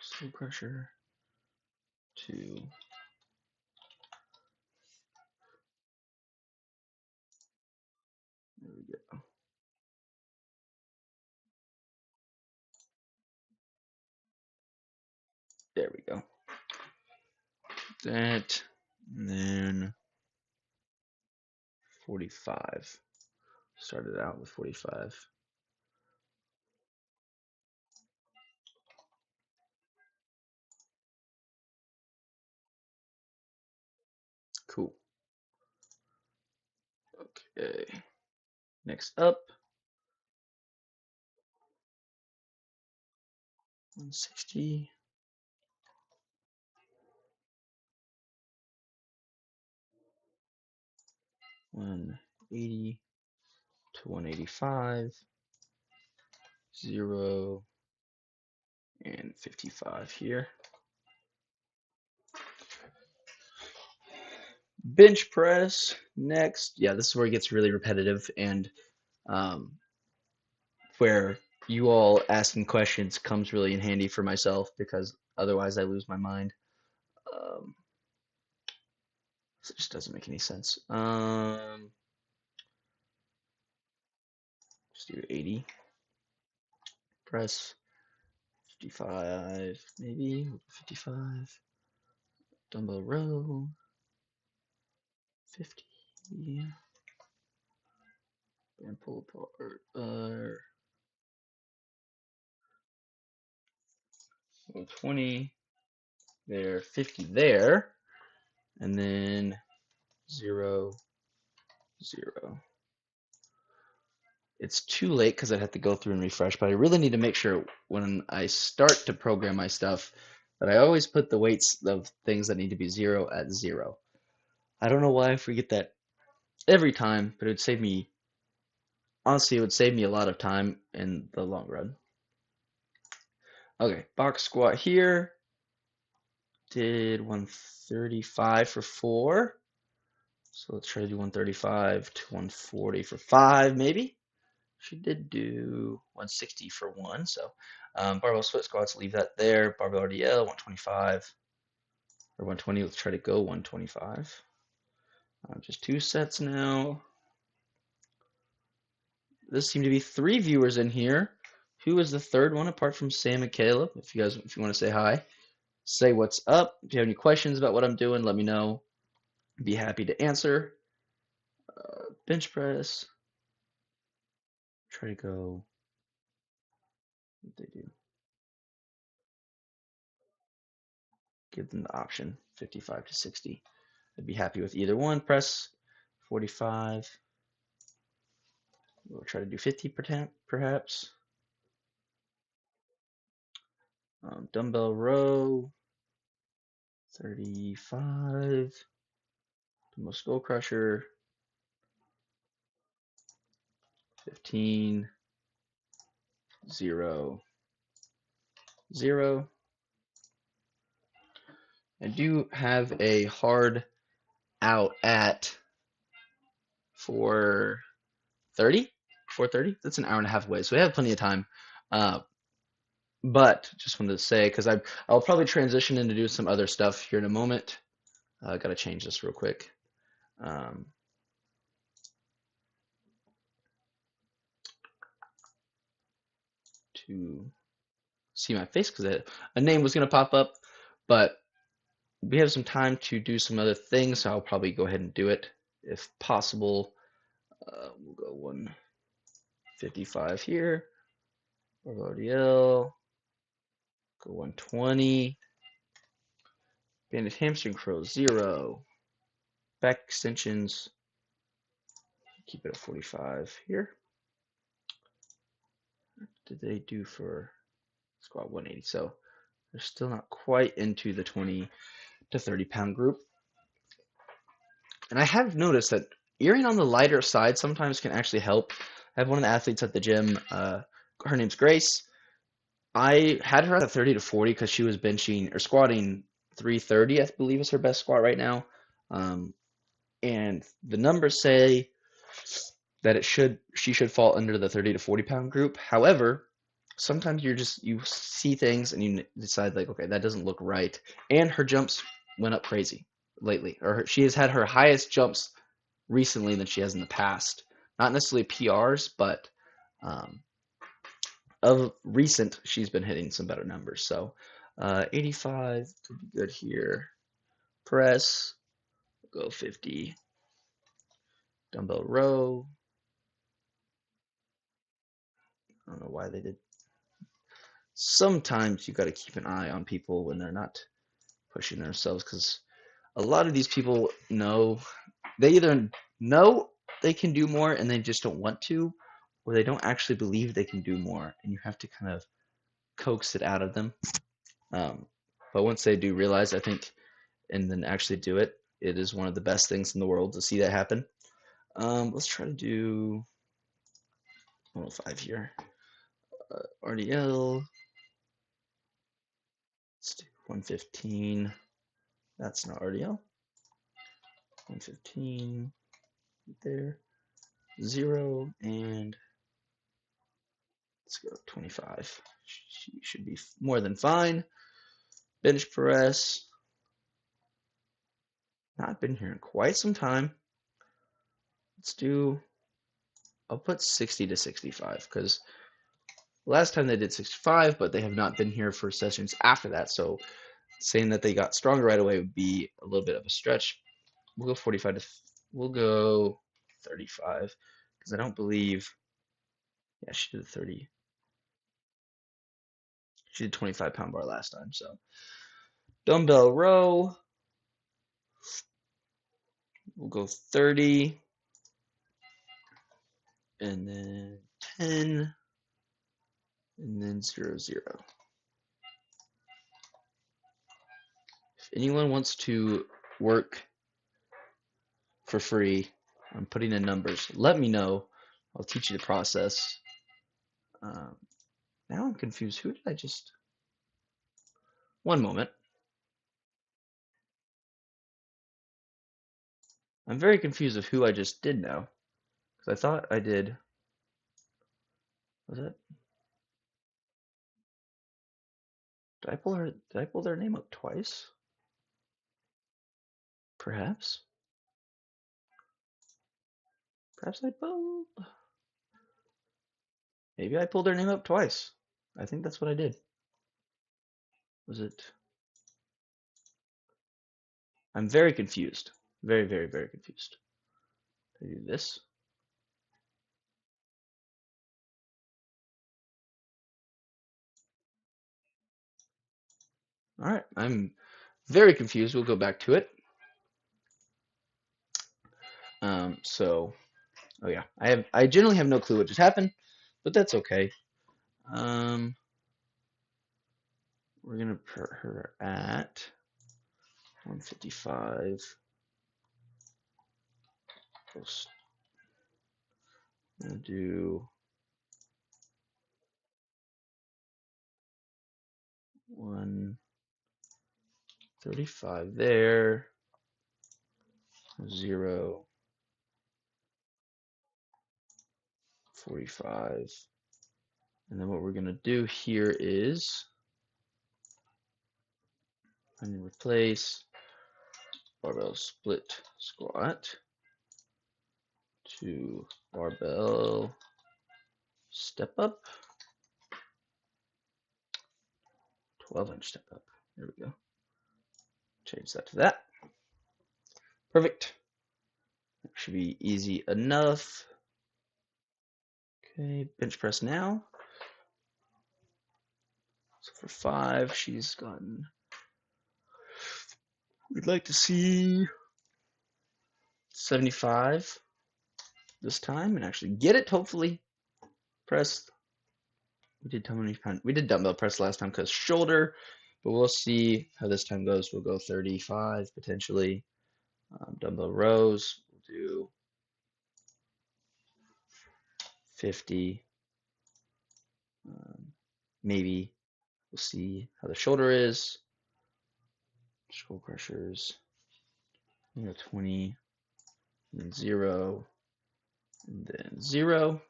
Slow pressure to there we go. There we go. That, and then 45. Started out with 45. Cool. Okay. Next up, 160. 180 to 185, 0, and 55 here. Bench press next. Yeah, this is where it gets really repetitive and where you all asking questions comes really in handy for myself because otherwise I lose my mind. So it just doesn't make any sense. Just do 80. Press 55, maybe 55. Dumbbell row 50. And pull apart. 120 there, 50 there, and then 0, 0. It's too late because I'd have to go through and refresh, but I really need to make sure when I start to program my stuff that I always put the weights of things that need to be 0 at 0. I don't know why I forget that every time, but it would save me, honestly, it would save me a lot of time in the long run. Okay, box squat here. Did 135 for 4. So let's try to do 135 to 140 for 5, maybe. She did do 160 for 1. So barbell split squats, leave that there. Barbell RDL, 125 or 120. Let's try to go 125. Just 2 sets now. There seem to be 3 viewers in here. Who is the third one apart from Sam and Caleb? If you want to say hi, say what's up. If you have any questions about what I'm doing, let me know. I'd be happy to answer. Bench press. Try to go. What they do? Give them the option 55 to 60. I'd be happy with either one. Press 45. We'll try to do 50 perhaps. Dumbbell row 35. Dumbbell skull crusher 15. 0, 0. I do have a hard out at 4:30. 4:30. That's an hour and a half away, so we have plenty of time. But just wanted to say because I'll probably transition into do some other stuff here in a moment. Got to change this real quick. To see my face because a name was going to pop up, but we have some time to do some other things, so I'll probably go ahead and do it if possible. We'll go 155 here. RDL. Go 120. Banded hamstring curls 0. Back extensions. Keep it at 45 here. What did they do for squat 180? So they're still not quite into the 20 to 30 pound group. And I have noticed that earing on the lighter side sometimes can actually help. I have one of the athletes at the gym. Her name's Grace. I had her at 30 to 40 because she was benching or squatting 330, I believe is her best squat right now. And the numbers say that she should fall under the 30 to 40 pound group. However, sometimes you see things and you decide like, okay, that doesn't look right. And her jumps went up crazy lately, or she has had her highest jumps recently than she has in the past. Not necessarily PRs, but of recent, she's been hitting some better numbers. So 85 could be good here. Press, go 50. Dumbbell row. I don't know why they did. Sometimes you got to keep an eye on people when they're not pushing themselves, because a lot of these people they either know they can do more and they just don't want to, or they don't actually believe they can do more, and you have to kind of coax it out of them. But once they do realize, I think, and then actually do it, it is one of the best things in the world to see that happen. Let's try to do 105 here. RDL. Let's do 115. That's not RDL. 115 there. 0 and let's go 25. She should be more than fine. Bench press. Not been here in quite some time. Let's do, I'll put 60 to 65 because last time they did 65, but they have not been here for sessions after that. So saying that they got stronger right away would be a little bit of a stretch. We'll go 45 to, we'll go 35 because I don't believe, yeah, she did 30. She did 25-pound bar last time. So dumbbell row, we'll go 30 and then 10 and then 0, 0. If anyone wants to work for free, I'm putting in numbers. Let me know. I'll teach you the process. Now I'm confused. Who did I just... One moment. I'm very confused of who I just did now. Because I thought I did... Was it? Did I pull their name up twice? Perhaps? Perhaps I pulled... Maybe I pulled their name up twice. I think that's what I did. Was it... I'm very confused. Very, very, very confused. I do this. All right, I'm very confused. We'll go back to it. Oh yeah, I generally have no clue what just happened, but that's okay. We're gonna put her at 155. I'm gonna do 135 there. 0, 45. And then what we're gonna do here is I'm gonna replace barbell split squat to barbell step up. 12-inch step up. There we go. Change that to that. Perfect. That should be easy enough. Okay, bench press now. So for 5, she's gotten... We'd like to see 75 this time and actually get it, hopefully. Press. We did dumbbell press last time because shoulder, but we'll see how this time goes. We'll go 35 potentially. Dumbbell rows, we'll do 50. Maybe we'll see how the shoulder is. Shoulder pressures, 20, and then 0, and then 0.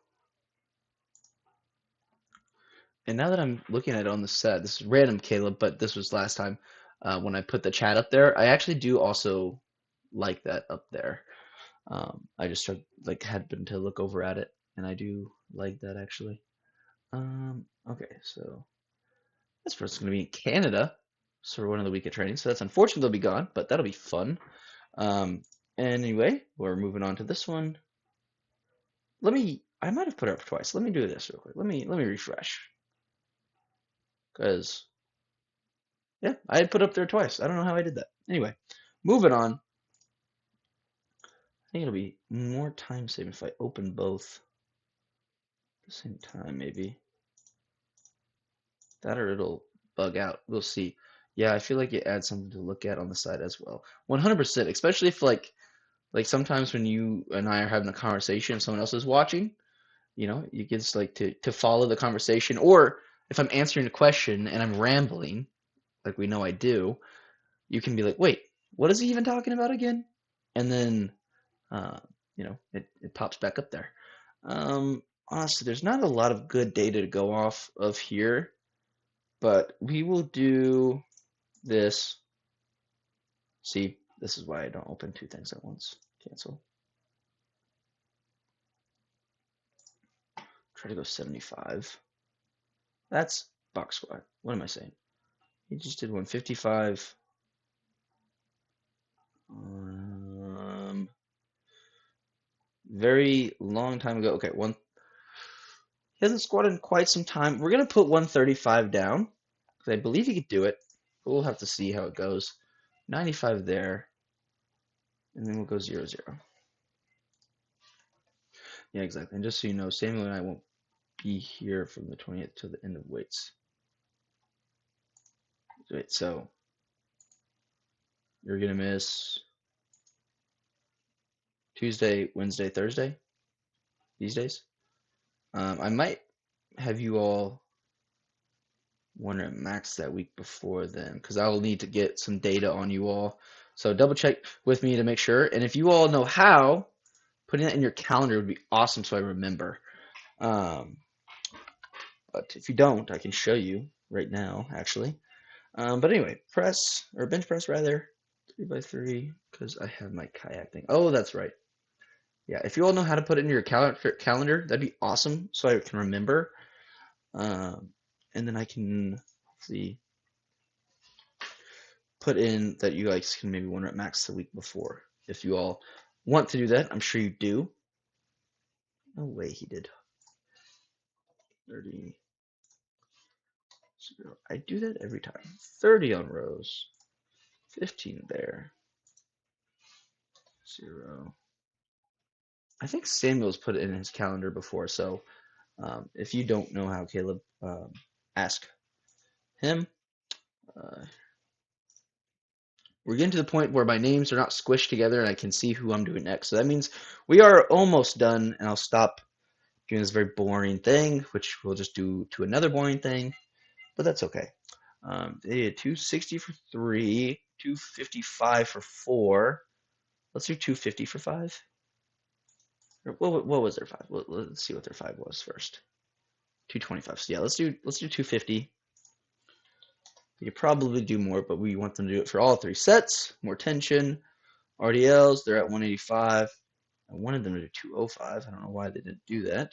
And now that I'm looking at it on the set, this is random, Caleb, but this was last time when I put the chat up there. I actually do also like that up there. I just had been to look over at it, and I do like that actually. Okay, so this person's gonna be in Canada, so one of the week of training. So that's unfortunate they'll be gone, but that'll be fun. Anyway, we're moving on to this one. I might have put it up twice. Let me do this real quick. Let me refresh. Because, yeah, I had put up there twice. I don't know how I did that. Anyway, moving on. I think it'll be more time saving if I open both at the same time, maybe. That or it'll bug out. We'll see. Yeah, I feel like it adds something to look at on the side as well. 100%, especially if Like sometimes when you and I are having a conversation, and someone else is watching, you get like to follow the conversation. Or if I'm answering a question and I'm rambling, like we know I do, you can be like, wait, what is he even talking about again? And then, uh, it pops back up there. Honestly, there's not a lot of good data to go off of here, but we will do this. See, this is why I don't open two things at once. Cancel. Try to go 75. That's box squat. What am I saying? He just did 155. Very long time ago. Okay, he hasn't squatted in quite some time. We're gonna put 135 down because I believe he could do it. But we'll have to see how it goes. 95 there, and then we'll go 0, 0. Yeah, exactly. And just so you know, Samuel and I won't be here from the 20th to the end of weights. Wait, so you're gonna miss Tuesday, Wednesday, Thursday these days. I might have you all one at max that week before then, because I will need to get some data on you all. So double check with me to make sure. And if you all know how, putting that in your calendar would be awesome so I remember. But if you don't, I can show you right now, actually. But anyway, press, or bench press rather, 3x3, because I have my kayak thing. Oh, that's right. Yeah, if you all know how to put it in your calendar, that'd be awesome so I can remember. And then I can see put in that you guys can maybe 1 rep max the week before. If you all want to do that, I'm sure you do. No way he did 30. 0. I do that every time. 30 on rows. 15 there. 0. I think Samuel's put it in his calendar before, so if you don't know how, Caleb, ask him. We're getting to the point where my names are not squished together and I can see who I'm doing next. So that means we are almost done, and I'll stop doing this very boring thing, which we'll just do to another boring thing, but that's okay. They did 260 for 3, 255 for 4. Let's do 250 for 5. What was their 5? Let's see what their 5 was first. 225. So yeah, let's do 250. You could probably do more, but we want them to do it for all 3 sets. More tension. RDLs, they're at 185. I wanted them to do 205. I don't know why they didn't do that.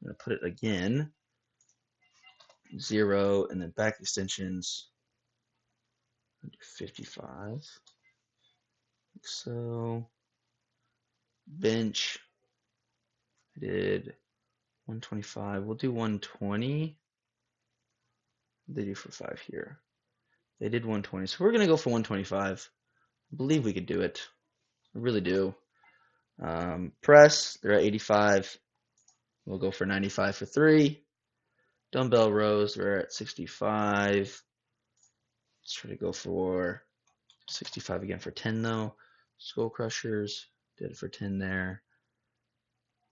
I'm going to put it again. 0, and then back extensions. 55. Like so. Bench. I did 125. We'll do 120. What did they do for 5 here? They did 120. So we're going to go for 125. I believe we could do it. I really do. Press, they're at 85. We'll go for 95 for 3. Dumbbell rows, we're at 65. Let's try to go for 65 again for 10 though. Skull crushers, did it for 10 there.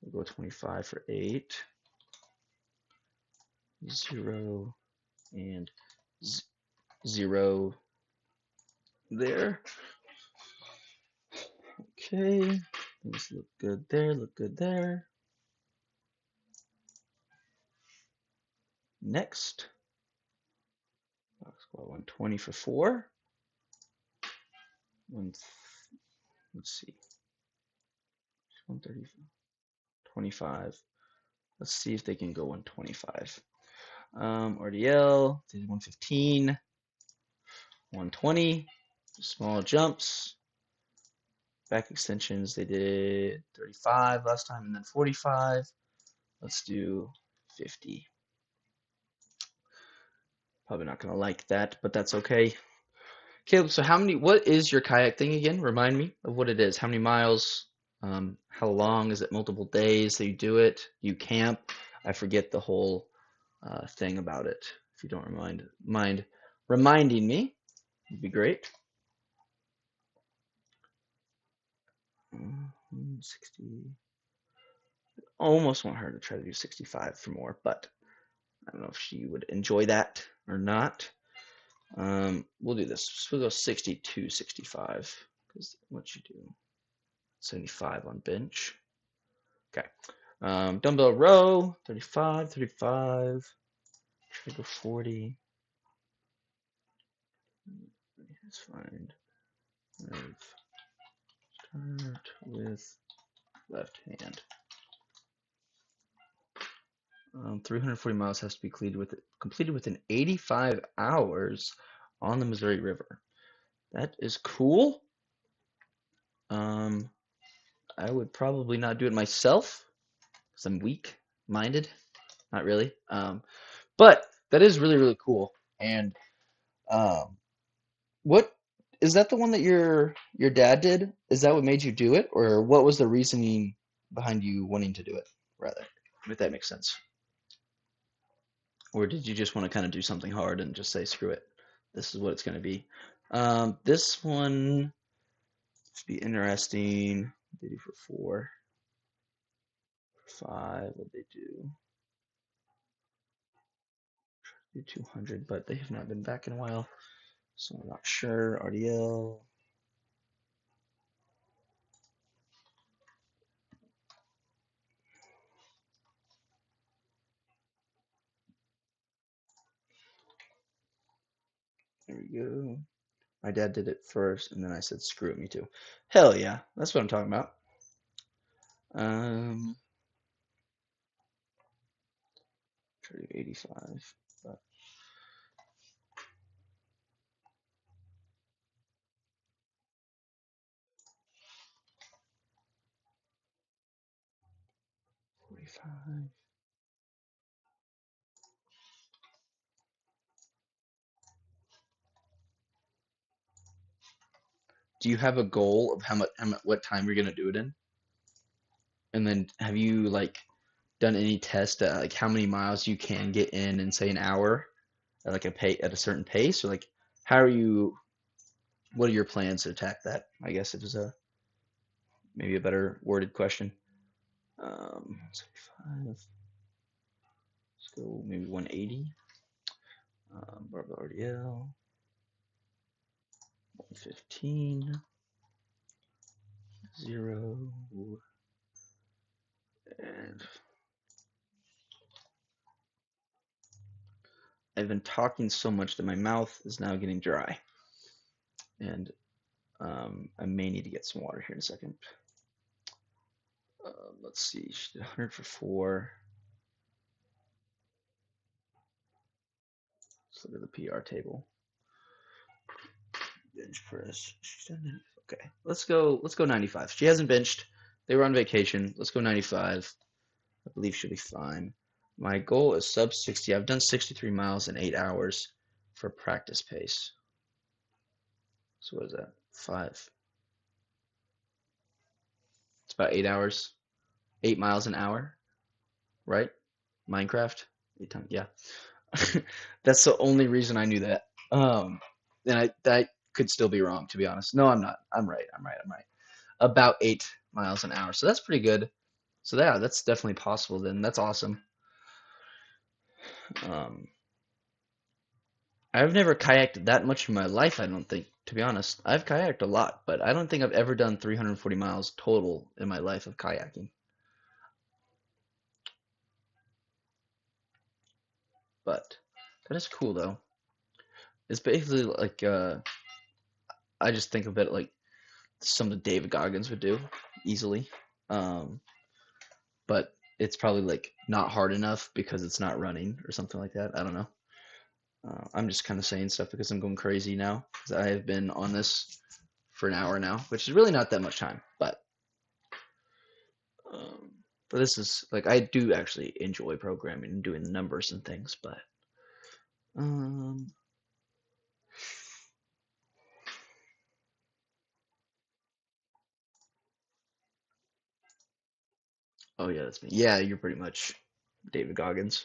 We'll go 25 for 8. 0 and 0 there. Okay, things look good there, look good there. Next, box squat 120 for 4. Let's see, 130, 25. Let's see if they can go 125. RDL did 115, 120, small jumps. Back extensions, they did 35 last time and then 45. Let's do 50. Probably not going to like that, but that's okay. Caleb, so what is your kayak thing again? Remind me of what it is. How many miles? How long? Is it multiple days that you do it? You camp? I forget the whole thing about it. If you don't mind reminding me, it'd be great. 60. Almost want her to try to do 65 for more, but I don't know if she would enjoy that or not. We'll do this. We'll go 62, 65. Because what you do? 75 on bench. Okay. Dumbbell row, 35, 35. Try to go 40. Let's find. Start with left hand. 340 miles has to be completed within 85 hours on the Missouri River. That is cool. I would probably not do it myself because I'm weak-minded. Not really. But that is really, really cool. And what is that the one that your dad did? Is that what made you do it, or what was the reasoning behind you wanting to do it, rather? If that makes sense. Or did you just want to kind of do something hard and just say, screw it, this is what it's going to be? This one should be interesting. What did they do for 4? For 5, what did they do? 200, but they have not been back in a while, so I'm not sure. RDL. There we go. My dad did it first, and then I said, screw it, me too. Hell yeah, that's what I'm talking about. Try to do 85, but 45. Do you have a goal of what time you're gonna do it in? And then have you like done any test at like how many miles you can get in say an hour at like at a certain pace, or like how are you? What are your plans to attack that? I guess it was maybe a better worded question. 75. Let's go maybe 180. Barbell RDL. 115. 0. And I've been talking so much that my mouth is now getting dry. And I may need to get some water here in a second. Let's see. She did 100 for 4. Let's look at the PR table. Bench press. She's done it. Okay. Let's go 95. She hasn't benched. They were on vacation. Let's go 95. I believe she'll be fine. My goal is sub 60. I've done 63 miles in 8 hours for practice pace. So what is that? 5. It's about 8 hours. 8 miles an hour, right? Minecraft. 8 times, yeah. That's the only reason I knew that. And that could still be wrong, to be honest. No, I'm not. I'm right. About 8 miles an hour. So that's pretty good. So yeah, that's definitely possible then. That's awesome. I've never kayaked that much in my life, I don't think, to be honest. I've kayaked a lot, but I don't think I've ever done 340 miles total in my life of kayaking. But that is cool though. It's basically like I just think of it like something David Goggins would do easily. But it's probably like not hard enough because it's not running or something like that. I don't know. I'm just kind of saying stuff because I'm going crazy now because I have been on this for an hour now, which is really not that much time. But this is like I do actually enjoy programming and doing the numbers and things, but oh yeah, that's me. Yeah, you're pretty much David Goggins.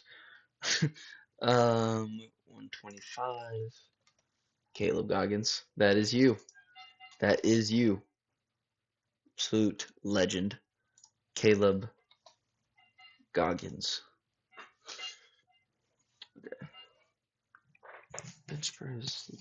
125. Caleb Goggins. That is you. That is you. absolute legend, Caleb Goggins. Okay. Bench press.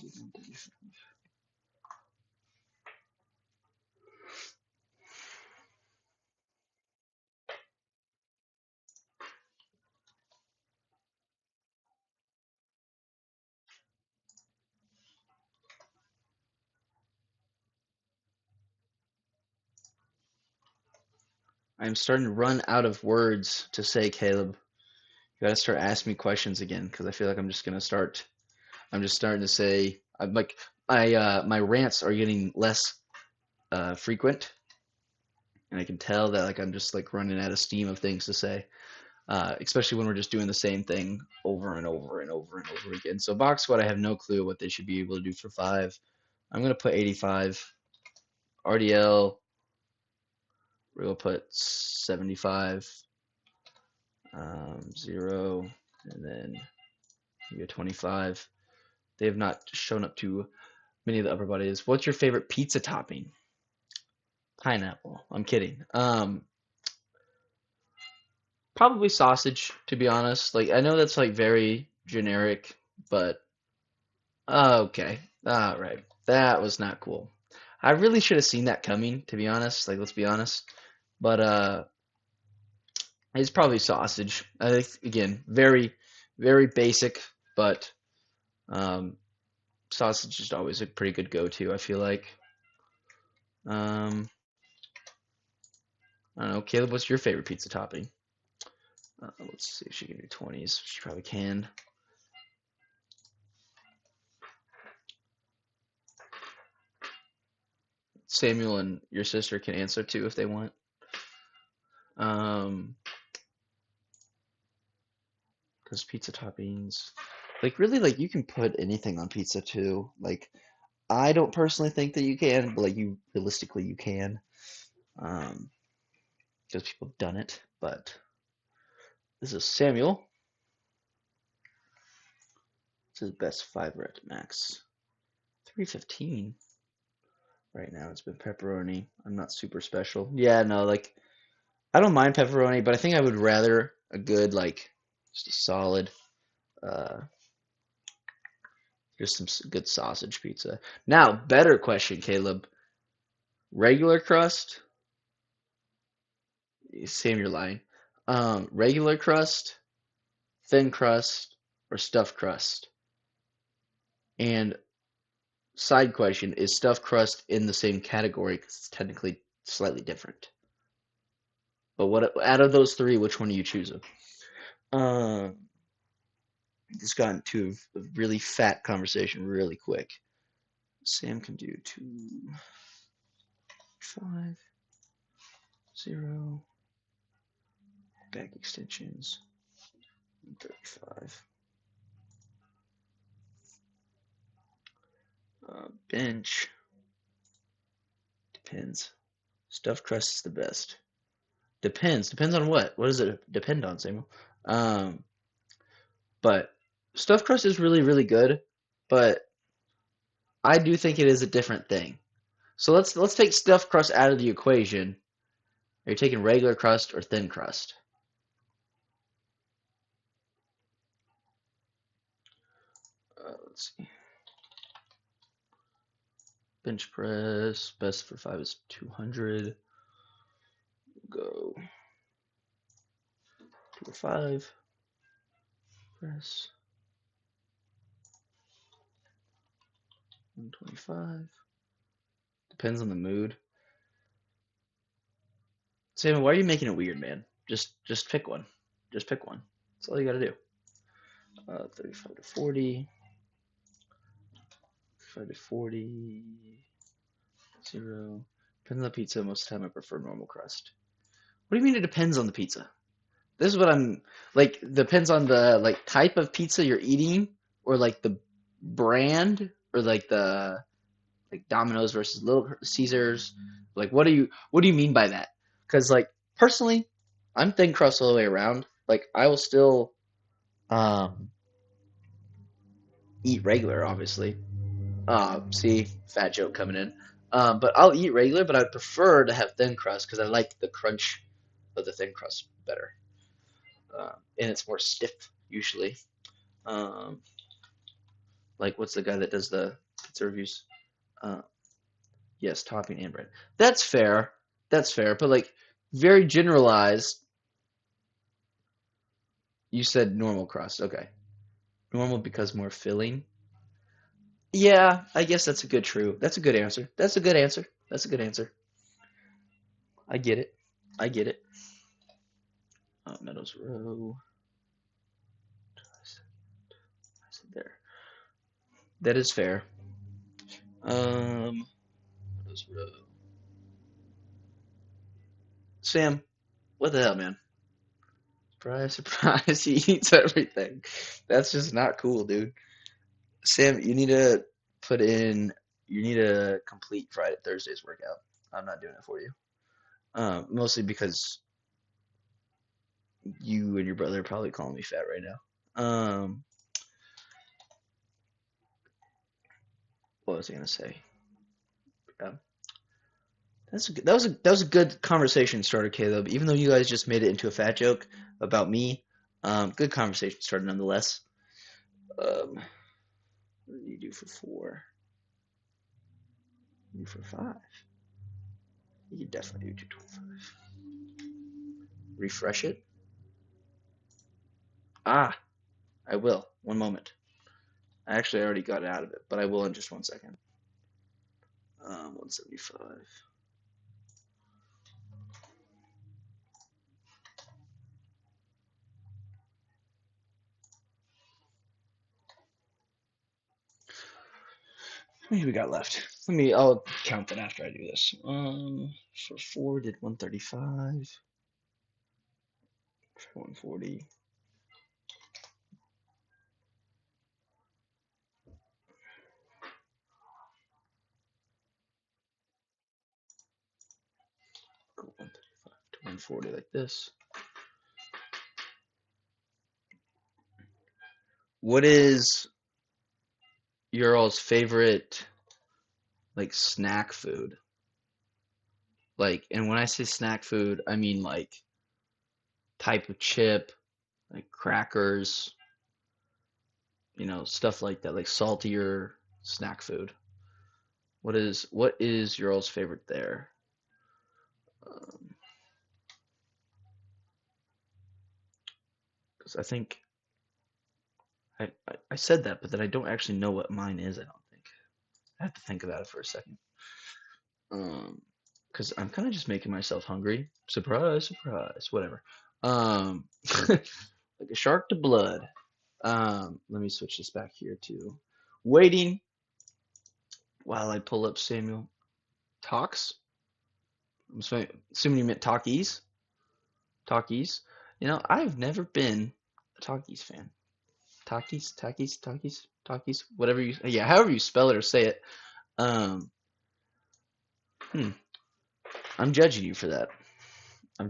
I'm starting to run out of words to say, Caleb. You gotta start asking me questions again, because I feel like I'm just starting to say, I'm like, my rants are getting less frequent, and I can tell that like I'm just like running out of steam of things to say, especially when we're just doing the same thing over and over and over and over again. So box squad, I have no clue what they should be able to do for 5. I'm gonna put 85. RDL, we're gonna put 75. 0, and then you get 25. They have not shown up to many of the upper bodies. What's your favorite pizza topping? Pineapple. I'm kidding. Probably sausage, to be honest. Like, I know that's like very generic, but okay. All right. That was not cool. I really should have seen that coming, to be honest. Like, let's be honest. But it's probably sausage. I think again, very, very basic, but sausage is always a pretty good go-to, I feel like. I don't know, Caleb, what's your favorite pizza topping? Let's see if she can do 20s. She probably can. Samuel and your sister can answer too if they want. Because pizza toppings, like really, like you can put anything on pizza too. Like I don't personally think that you can, but like you realistically you can, because people have done it. But this is Samuel. It's his best 5 rep max. 315 right now. It's been pepperoni. I'm not super special. Yeah, no, like I don't mind pepperoni, but I think I would rather a good like just a solid just some good sausage pizza. Now, better question, Caleb. Regular crust? Sam, you're lying. Regular crust, thin crust, or stuffed crust? And side question, is stuffed crust in the same category because it's technically slightly different? But what out of those 3, which one are you choosing? Just got into a really fat conversation really quick. Sam can do 2, 5, 0. Back extensions. 35. Bench. Depends. Stuffed crust is the best. Depends. Depends on what? What does it depend on, Samuel? But stuffed crust is really, really good. But I do think it is a different thing. So let's take stuffed crust out of the equation. Are you taking regular crust or thin crust? Let's see. Bench press, best for 5 is 200. Go 2 5. Press 125. Depends on the mood. Sam, why are you making it weird, man? Just pick one. Just pick one. That's all you gotta do. 35 to 40. 35 to 40. 0. Depends on the pizza. Most of the time I prefer normal crust. What do you mean it depends on the pizza? This is what I'm like, depends on the like type of pizza you're eating, or like the brand, or like the like Domino's versus Little Caesars. Like what do you mean by that? Because like personally, I'm thin crust all the way around. Like I will still eat regular, obviously. See, fat joke coming in. But I'll eat regular, but I'd prefer to have thin crust because I like the crunch of the thin crust better. And it's more stiff usually. Um, like what's the guy that does the pizza reviews? Uh, yes, topping and bread. That's fair. That's fair. But like very generalized, you said normal crust. Okay. Normal because more filling. Yeah, I guess that's a good true. That's a good answer. That's a good answer. That's a good answer. I get it. I get it. Meadows Row. I said there. That is fair. Meadows Row. Sam, what the hell, man? Surprise, surprise, he eats everything. That's just not cool, dude. Sam, you need to put in, you need to complete Friday, Thursday's workout. I'm not doing it for you. Mostly because you and your brother are probably calling me fat right now. What was I gonna say? Yeah. That was a good conversation starter, Caleb. Even though you guys just made it into a fat joke about me, good conversation starter nonetheless. What did you do for 4? You for 5. You can definitely do 225. Refresh it. Ah, I will. One moment. I already got it out of it, but I will in just 1 second. 175. How many we got left? I'll count that after I do this. For 4 did 135. For 140. Go 135 to 140 like this. What is your all's favorite like snack food? Like, and when I say snack food, I mean like type of chip, like crackers, stuff like that, like saltier snack food. What is your all's favorite there? Um, 'Cause I think I said that, but then I don't actually know what mine is. I don't think. I have to think about it for a second. Um, because I'm kind of just making myself hungry. Surprise, surprise, whatever. Um, like a shark to blood. Let me switch this back here to waiting while I pull up Samuel Talks. I'm assuming you meant Talkies. Talkies. I've never been a Talkies fan. Talkies, whatever yeah, however you spell it or say it. Um, hmm, I'm judging you for that. I'm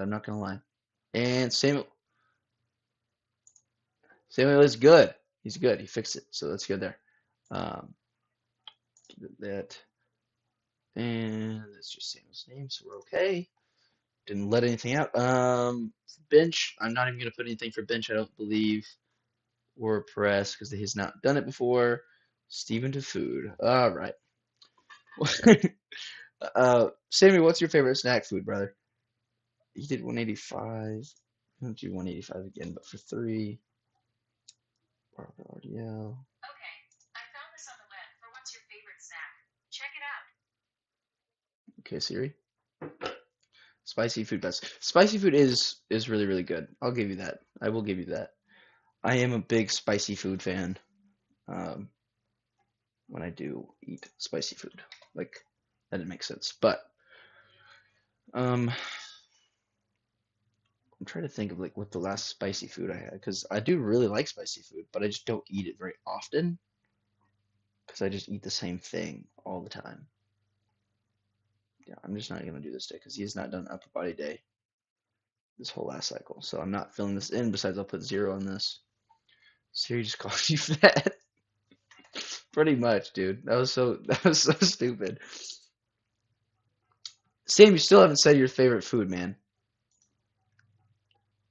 not gonna lie. And Samuel is good. He's good. He fixed it, so that's good there. Um, that, and that's just Samuel's name, so we're okay. Didn't let anything out. Bench. I'm not even gonna put anything for bench. I don't believe, or press because he's not done it before. Stephen to food. All right. Sammy, what's your favorite snack food, brother? He did 185. I'm gonna do 185 again, but for 3. Barbara RDL. Okay, I found this on the web for what's your favorite snack. Check it out. Okay, Siri. Spicy food best. Spicy food is really really good. I'll give you that. I will give you that. I am a big spicy food fan. Um, when I do eat spicy food, like that didn't make sense. But um, I'm trying to think of like what the last spicy food I had because I do really like spicy food, but I just don't eat it very often because I just eat the same thing all the time. Yeah, I'm just not gonna do this day because he has not done upper body day this whole last cycle, so I'm not filling this in. Besides, I'll put 0 on this. Siri just called you fat. Pretty much, dude. That was so stupid. Sam, you still haven't said your favorite food, man.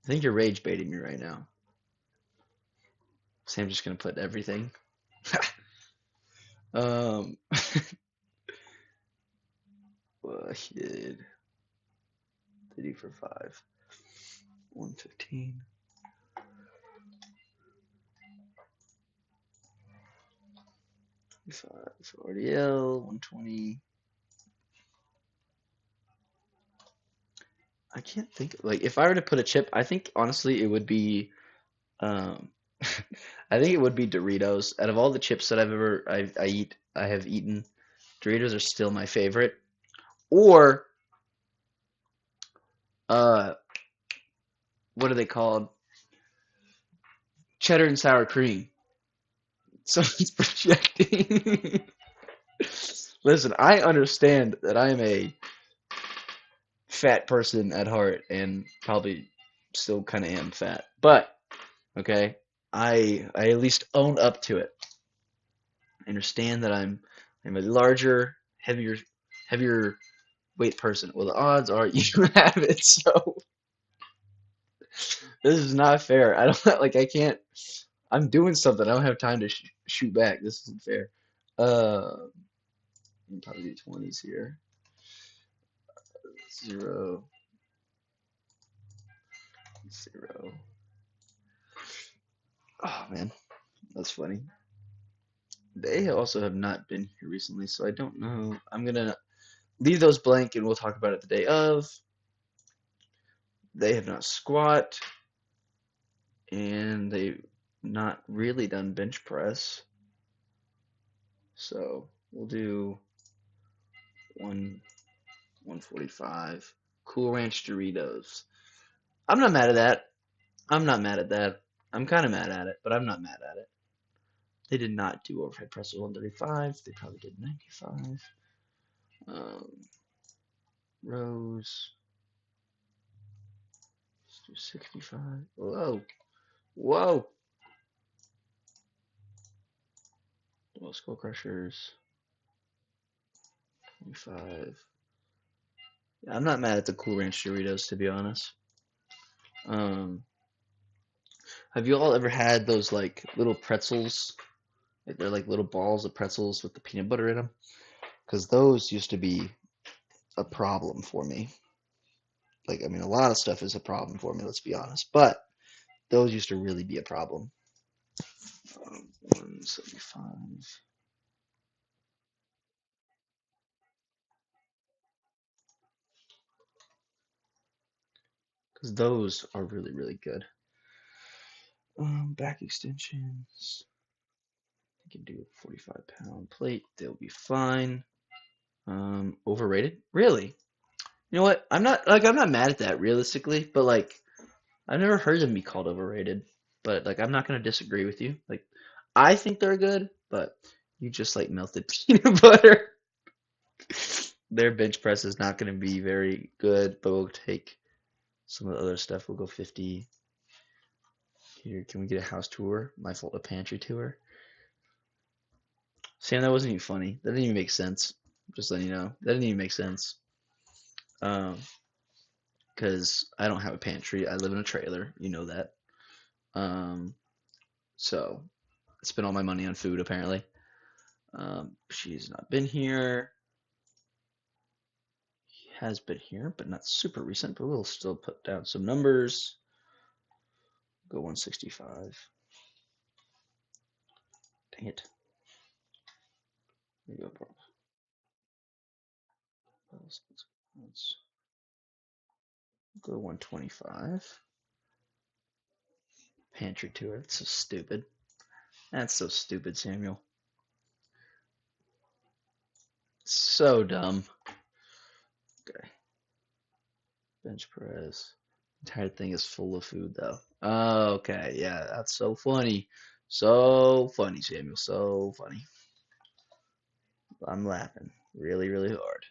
I think you're rage baiting me right now. Sam's just gonna put everything. um, well, he did 30 for 5, 115. 5 RDL, 120. I can't think like if I were to put a chip, I think honestly it would be um I think it would be Doritos. Out of all the chips that I have eaten, Doritos are still my favorite. Or uh what are they called? Cheddar and sour cream. Someone's projecting. Listen, I understand that I am a fat person at heart and probably still kind of am fat. But okay, I at least own up to it. I understand that I'm a larger, heavier weight person. Well, the odds are you have it. So this is not fair. I don't like. I can't. I'm doing something. I don't have time to shoot back. This isn't fair. I'll probably do 20s here. 0, 0. Oh man, that's funny. They also have not been here recently, so I don't know. I'm gonna leave those blank and we'll talk about it the day of. They have not squat, and they've not really done bench press. So we'll do 145. Cool Ranch Doritos. I'm not mad at that. I'm not mad at that. I'm kind of mad at it, but I'm not mad at it. They did not do overhead press at 135. They probably did 95. Um, rows. Let's do 65. Whoa. Whoa. Well, skull crushers. 25. Yeah, I'm not mad at the Cool Ranch Doritos, to be honest. Um, have you all ever had those like little pretzels? Like, they're like little balls of pretzels with the peanut butter in them. Because those used to be a problem for me. Like, I mean, a lot of stuff is a problem for me, let's be honest. But those used to really be a problem. 175. Because those are really, really good. Back extensions. I can do a 45-pound plate. They'll be fine. Overrated? Really? You know what? I'm not mad at that realistically, but like I've never heard them be called overrated. But like I'm not gonna disagree with you. Like I think they're good, but you just like melted peanut butter. Their bench press is not gonna be very good, but we'll take some of the other stuff. We'll go 50. Here, can we get a house tour? My fault, a pantry tour. Sam, that wasn't even funny. That didn't even make sense. Just letting you know. That didn't even make sense. Um, because I don't have a pantry. I live in a trailer. You know that. Um, so I spent all my money on food apparently. She's not been here. He has been here, but not super recent. But we'll still put down some numbers. Go 165. Dang it. There you go, bro. Let's go 125. Pantry tour. That's so stupid. That's so stupid, Samuel. So dumb. Okay. Bench press. Entire thing is full of food though. Oh, okay, yeah, that's so funny. So funny, Samuel. So funny. I'm laughing really, really hard.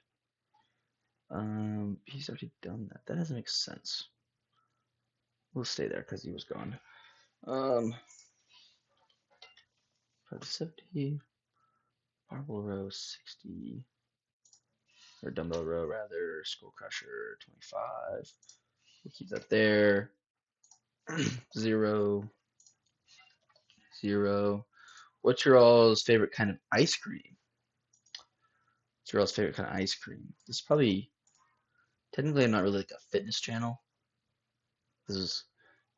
He's already done that. That doesn't make sense. We'll stay there because he was gone. Um, 70. Barbell row 60. Or dumbbell row rather. Skull crusher 25. We'll keep that there. 0. 0. What's your all's favorite kind of ice cream? What's your all's favorite kind of ice cream? This is probably, technically I'm not really like a fitness channel. This is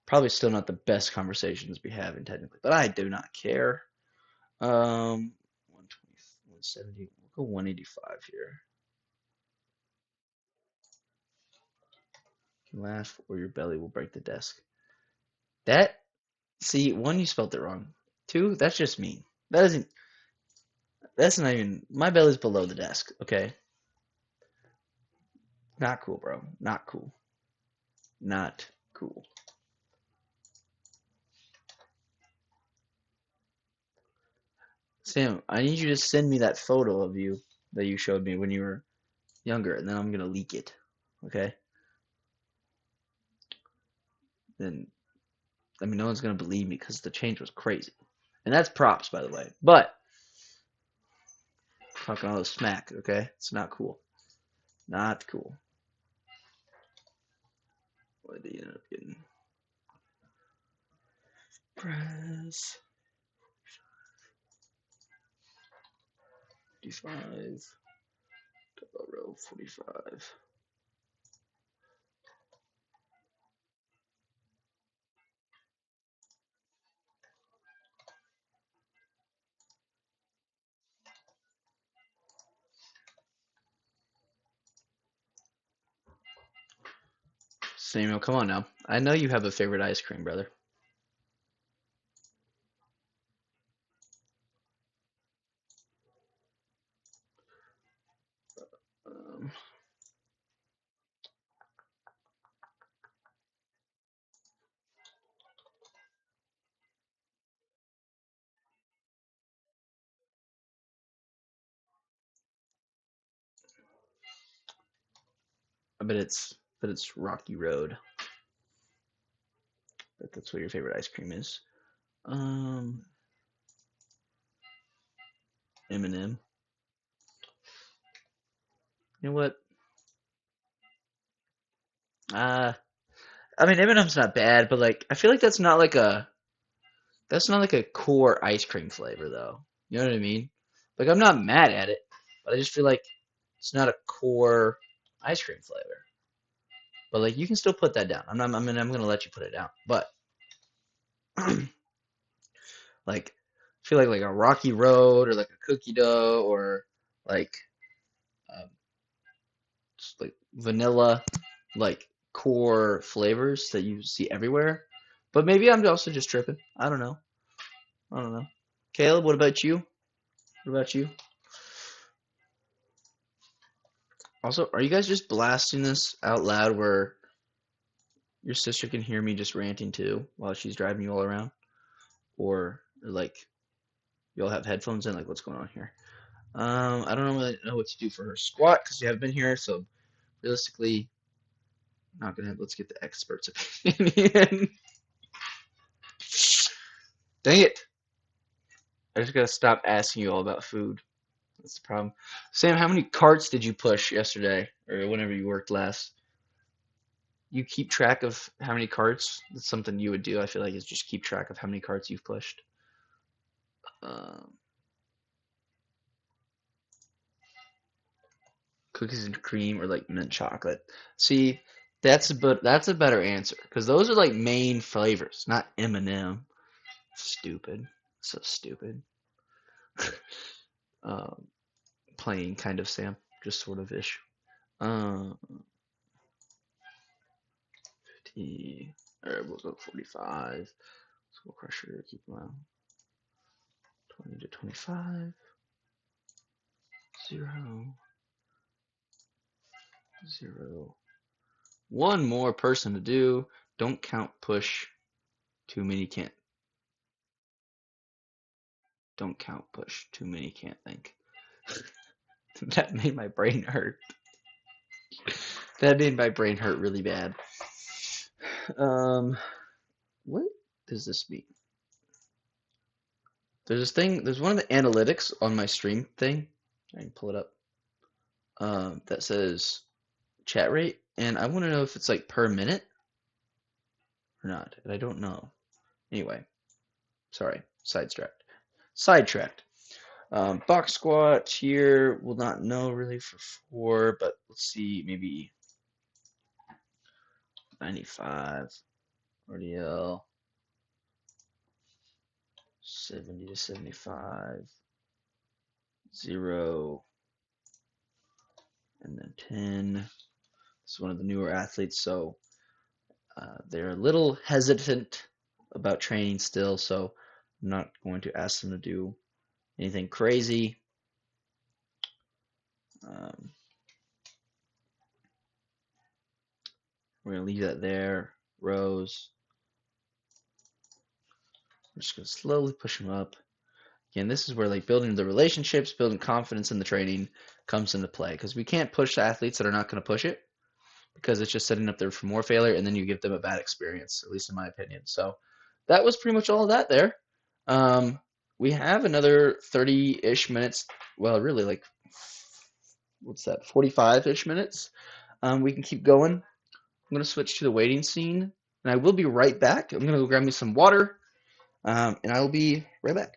probably still not the best conversations we have in technically, but I do not care. 120, 170, we'll go 185 here. You can laugh or your belly will break the desk. That, see, one, you spelled it wrong. Two, that's just mean. That's not even, my belly's below the desk, okay? Not cool, bro. Not cool. Not cool. Sam, I need you to send me that photo of you that you showed me when you were younger, and then I'm gonna leak it, okay? Then, I mean, no one's gonna believe me because the change was crazy. And that's props, by the way. But, talking all this smack, okay? It's not cool. Not cool. What did you end up getting? Press 55. Double row 45. Samuel, come on now. I know you have a favorite ice cream, brother. Um, I bet it's Rocky Road. That's what your favorite ice cream is. M&M. You know what? I mean M&M's not bad, but like I feel like that's not like a core ice cream flavor though. You know what I mean? Like I'm not mad at it, but I just feel like it's not a core ice cream flavor. But like you can still put that down. I'm gonna let you put it down. But like I feel like a Rocky Road or like a cookie dough or like um, just like vanilla like core flavors that you see everywhere. But maybe I'm also just tripping. I don't know. I don't know. Caleb, what about you? What about you? Also, are you guys just blasting this out loud where your sister can hear me just ranting too while she's driving you all around? Or like you all have headphones in? Like what's going on here? I don't really know what to do for her squat because you haven't been here, so realistically, not gonna have, let's get the expert's opinion. Dang it. I just gotta stop asking you all about food. That's the problem. Sam, how many carts did you push yesterday or whenever you worked last? You keep track of how many carts? That's something you would do. I feel like is just keep track of how many carts you've pushed. Um, Cookies and cream or like mint chocolate. See, that's a better answer because those are like main flavors, not M&M. Stupid, so stupid. um, Playing kind of Sam, just sort of ish. 50. All right, we'll go 45. Skull crusher, keep them out. 20 to 25. 0. 0. One more person to do. Don't count push. Too many can't. Don't count push. Too many can't think. That made my brain hurt. That made my brain hurt really bad. What does this mean? there's this thing. There's one of the analytics on my stream thing. I can pull it up. That says chat rate, and I want to know if it's like per minute or not. And I don't know. Anyway, sorry, sidetracked. Box squat here, will not know really for 4, but let's see, maybe 95 RDL, 70 to 75, 0, and then 10. This is one of the newer athletes, so they're a little hesitant about training still, so I'm not going to ask them to do anything crazy. We're going to leave that there. Rows. I'm just going to slowly push them up. Again, this is where like building the relationships, building confidence in the training comes into play, because we can't push athletes that are not going to push it, because it's just setting up there for more failure, and then you give them a bad experience, at least in my opinion. So that was pretty much all of that there. We have another 30-ish minutes. Well, really like, what's that, 45-ish minutes. We can keep going. I'm going to switch to the waiting scene, and I will be right back. I'm going to go grab me some water, and I will be right back.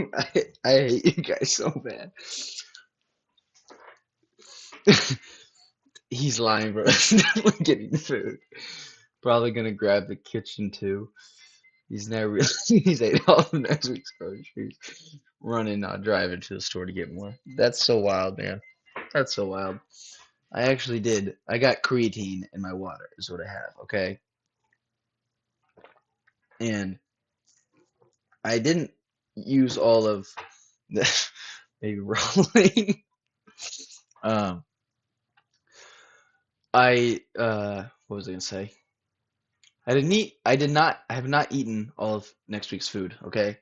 I hate you guys so bad. He's lying, bro. Definitely getting food. Probably gonna grab the kitchen too. He's never really, he's ate all of next week's groceries. Running, not driving to the store to get more. That's so wild, man. That's so wild. I actually did. I got creatine in my water, is what I have, okay? And I didn't use all of the maybe rolling. um, what was I gonna say? I have not eaten all of next week's food, okay?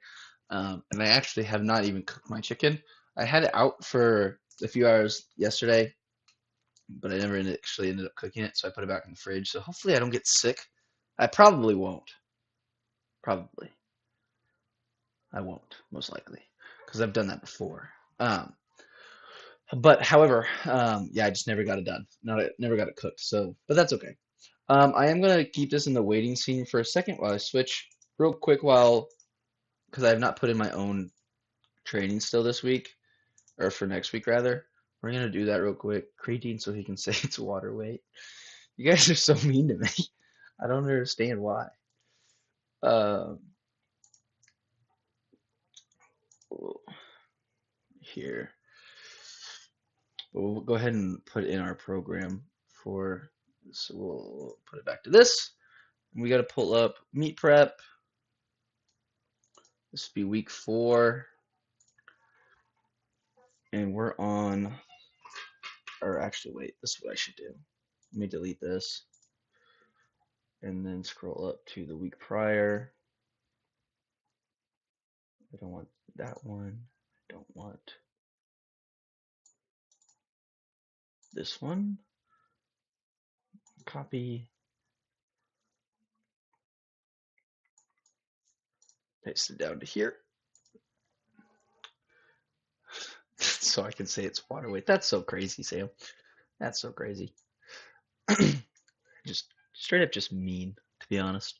And I actually have not even cooked my chicken. I had it out for a few hours yesterday, but I never actually ended up cooking it, so I put it back in the fridge. So hopefully I don't get sick. I probably won't. Probably. I won't, most likely, because I've done that before. But however, yeah, I just never got it done. Never got it cooked. So, but that's okay. I am gonna keep this in the waiting scene for a second while I switch real quick because I have not put in my own training still this week, or for next week rather. We're gonna do that real quick. Creatine so he can say it's water weight. You guys are so mean to me. I don't understand why. Uh, here. But we'll go ahead and put in our program for, so we'll put it back to this. And we got to pull up meet prep. This will be week 4. And we're on, or actually, wait, this is what I should do. Let me delete this. And then scroll up to the week prior. I don't want that one. I don't want this one. Copy. Paste it down to here. So I can say it's water weight. That's so crazy, Sam. That's so crazy. Just straight up just mean, to be honest.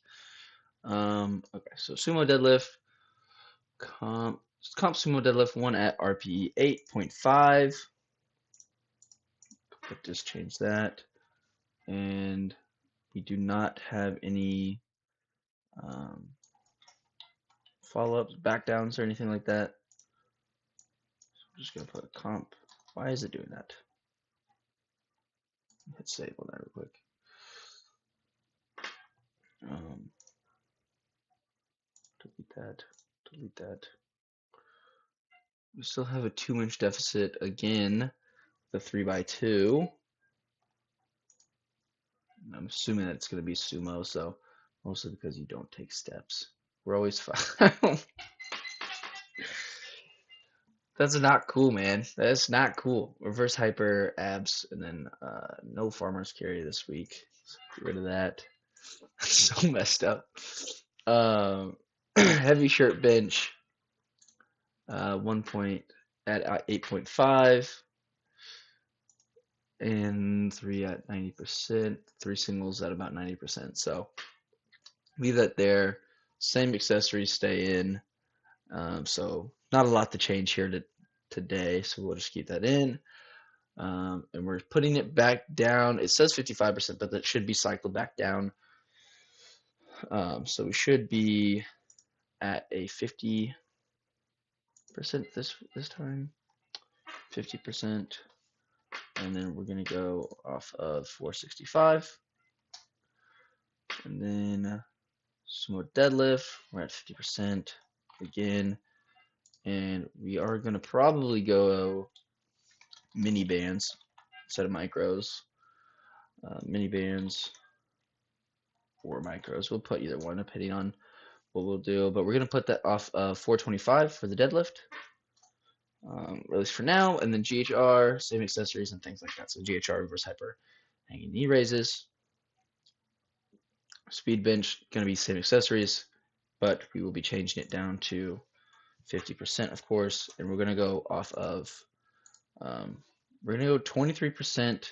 Okay, so sumo deadlift. Comp sumo deadlift 1 at RPE 8.5. Just change that. And we do not have any follow-ups, back downs, or anything like that. So I'm just going to put a comp. Why is it doing that? Hit save on that real quick. Delete that. Delete that. We still have a 2-inch deficit again, the 3x2. I'm assuming that it's going to be sumo, so mostly because you don't take steps. We're always fine. That's not cool, man. That's not cool. Reverse hyper abs, and then no farmer's carry this week. So get rid of that. So messed up. Heavy shirt bench. 1 point at 8.5. And 3 at 90%. 3 singles at about 90%. So leave that there. Same accessories stay in. So not a lot to change here today. So we'll just keep that in. And we're putting it back down. It says 55%, but that should be cycled back down. So we should be at a 50% this time. 50%. And then we're going to go off of 465. And then sumo deadlift, we're at 50% again. And we are going to probably go mini bands instead of micros. Mini bands or micros. We'll put either one depending on what we'll do. But we're going to put that off 425 for the deadlift. At least for now, and then GHR, same accessories and things like that. So GHR, reverse hyper, hanging knee raises. Speed bench, going to be same accessories, but we will be changing it down to 50%, of course, and we're going to go off of, we're going to go 23%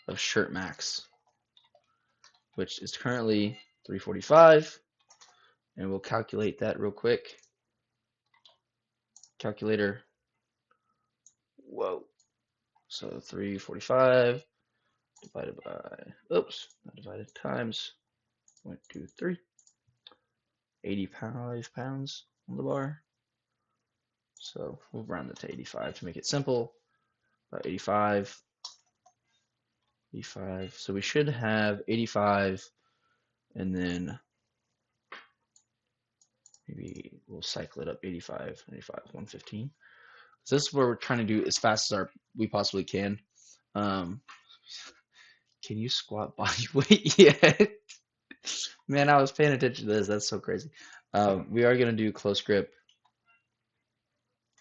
of shirt max, which is currently 345, and we'll calculate that real quick. Calculator. Whoa. So 345 divided by, oops, not divided, times 0.23. 85 pounds on the bar. So we'll round it to 85 to make it simple. About 85. 85. So we should have 85, and then maybe we'll cycle it up 85, 95, 115. So this is what we're trying to do as fast as we possibly can. Can you squat body weight yet? Man, I was paying attention to this. That's so crazy. We are going to do close grip.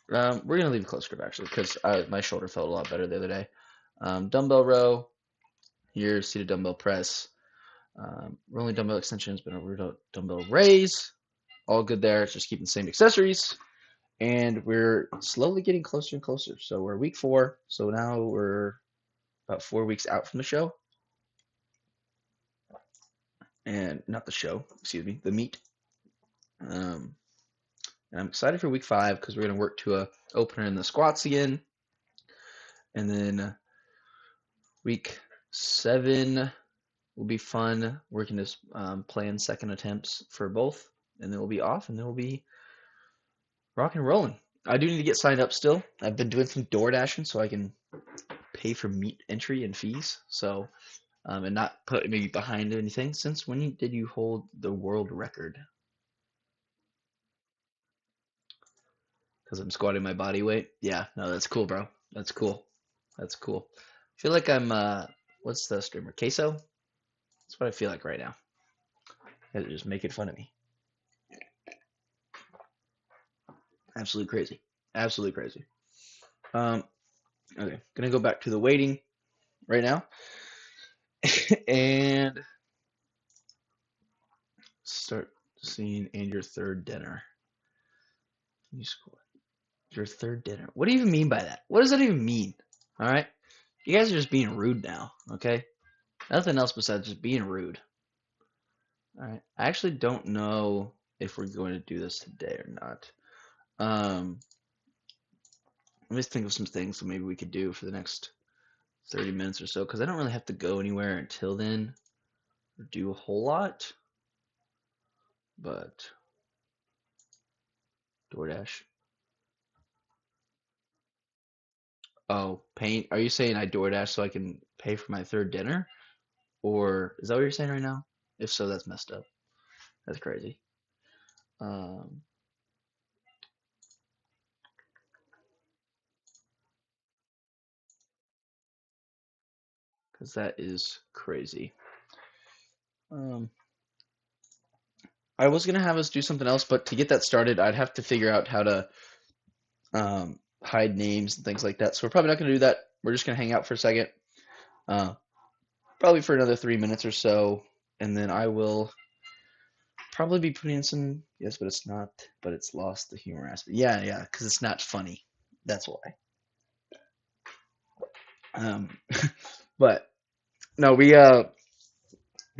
We're going to leave close grip, actually, because my shoulder felt a lot better the other day. Dumbbell row. Here, seated dumbbell press. Rolling dumbbell extensions, but a dumbbell raise. All good there. It's just keeping the same accessories. And we're slowly getting closer and closer. So we're week 4. So now we're about 4 weeks out from the show. And not the show, excuse me, the meet. And I'm excited for week 5 because we're going to work to a opener in the squats again. And then week 7 will be fun, working to plan second attempts for both. And then we'll be off, and then we'll be rock and rolling. I do need to get signed up still. I've been doing some door dashing so I can pay for meat entry and fees. So, and not put me behind anything. Since when did you hold the world record? Because I'm squatting my body weight. Yeah, no, that's cool, bro. That's cool. That's cool. I feel like I'm what's the streamer? Queso? That's what I feel like right now. They're just making fun of me. Absolutely crazy. Absolutely crazy. Okay, gonna go back to the waiting right now. And start seeing and your third dinner. You score. Your third dinner. What do you even mean by that? What does that even mean? All right? You guys are just being rude now, okay? Nothing else besides just being rude. All right. I actually don't know if we're going to do this today or not. Let me think of some things that maybe we could do for the next 30 minutes or so, because I don't really have to go anywhere until then or do a whole lot. But DoorDash. Oh, paint. Are you saying I DoorDash so I can pay for my third dinner? Or is that what you're saying right now? If so, that's messed up. That's crazy. Because that is crazy. I was gonna have us do something else, but to get that started, I'd have to figure out how to hide names and things like that. So we're probably not gonna do that. We're just gonna hang out for a second, probably for another 3 minutes or so, and then I will probably be putting in some. Yes, but it's not. But it's lost the humor aspect. Yeah, yeah, because it's not funny. That's why. But no, we'll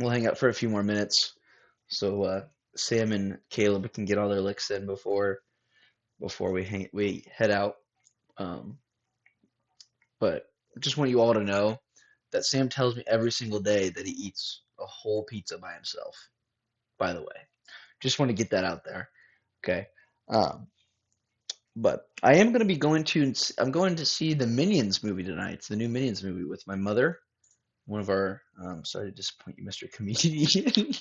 hang out for a few more minutes, so Sam and Caleb can get all their licks in before we head out. But just want you all to know that Sam tells me every single day that he eats a whole pizza by himself. By the way, just want to get that out there. Okay. Um, but I am going to be I'm going to see the Minions movie tonight. It's the new Minions movie with my mother. One of our, sorry to disappoint you, Mr. Comedian.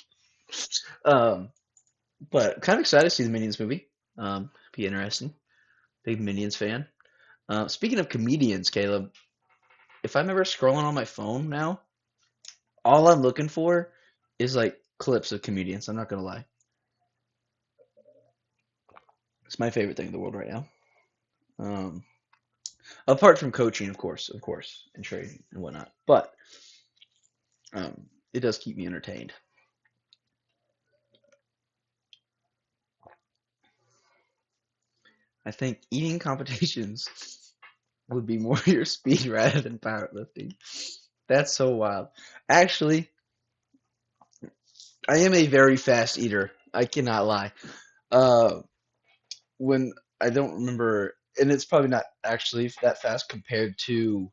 But kind of excited to see the Minions movie. Be interesting. Big Minions fan. Speaking of comedians, Caleb, if I'm ever scrolling on my phone now, all I'm looking for is like clips of comedians. I'm not gonna lie. It's my favorite thing in the world right now. Um, Apart from coaching, of course, and trading and whatnot. But it does keep me entertained. I think eating competitions would be more your speed rather than powerlifting. That's so wild. Actually, I am a very fast eater. I cannot lie. Uh, when I don't remember, and it's probably not actually that fast compared to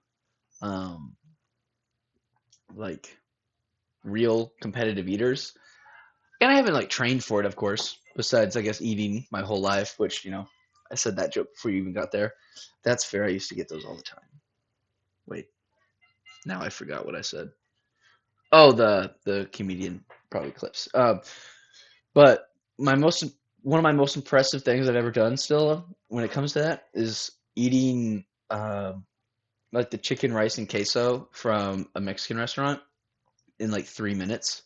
um, like real competitive eaters. And I haven't like trained for it, of course. Besides, I guess eating my whole life, which I said that joke before you even got there. That's fair. I used to get those all the time. Wait, now I forgot what I said. Oh, the comedian probably clips. But my most one of my most impressive things I've ever done still when it comes to that is eating like the chicken rice and queso from a Mexican restaurant in like 3 minutes.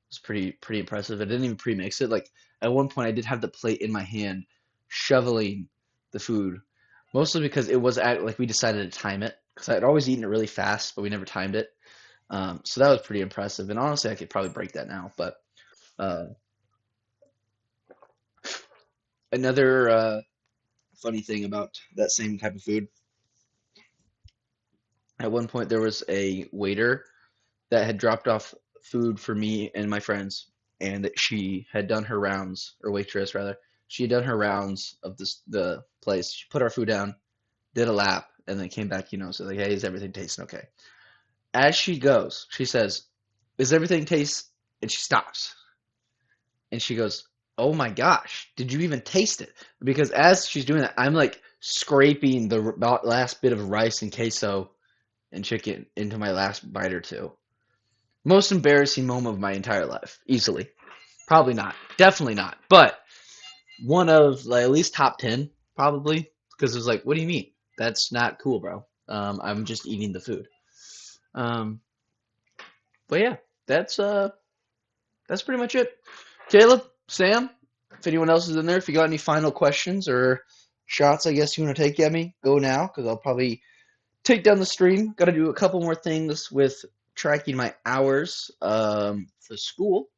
It's pretty impressive. I didn't even pre-mix it. Like at one point I did have the plate in my hand shoveling the food. Mostly because it was at like we decided to time it because I'd always eaten it really fast, but we never timed it. So that was pretty impressive. And honestly, I could probably break that now. But uh, another funny thing about that same type of food. At one point, there was a waiter that had dropped off food for me and my friends, and she had done her rounds, or waitress rather. She had done her rounds of the place. She put our food down, did a lap, and then came back. So like, hey, is everything tasting okay? As she goes, she says, "Is everything taste?" And she stops, and she goes, Oh my gosh, did you even taste it? Because as she's doing that, I'm like scraping the last bit of rice and queso and chicken into my last bite or two. Most embarrassing moment of my entire life, easily. Probably not. Definitely not. But one of like at least top 10, probably. Because it was like, what do you mean? That's not cool, bro. I'm just eating the food. Um, but yeah, that's pretty much it. Caleb, Sam, if anyone else is in there, if you got any final questions or shots, I guess you want to take at me, go now, because I'll probably take down the stream. Got to do a couple more things with tracking my hours for school,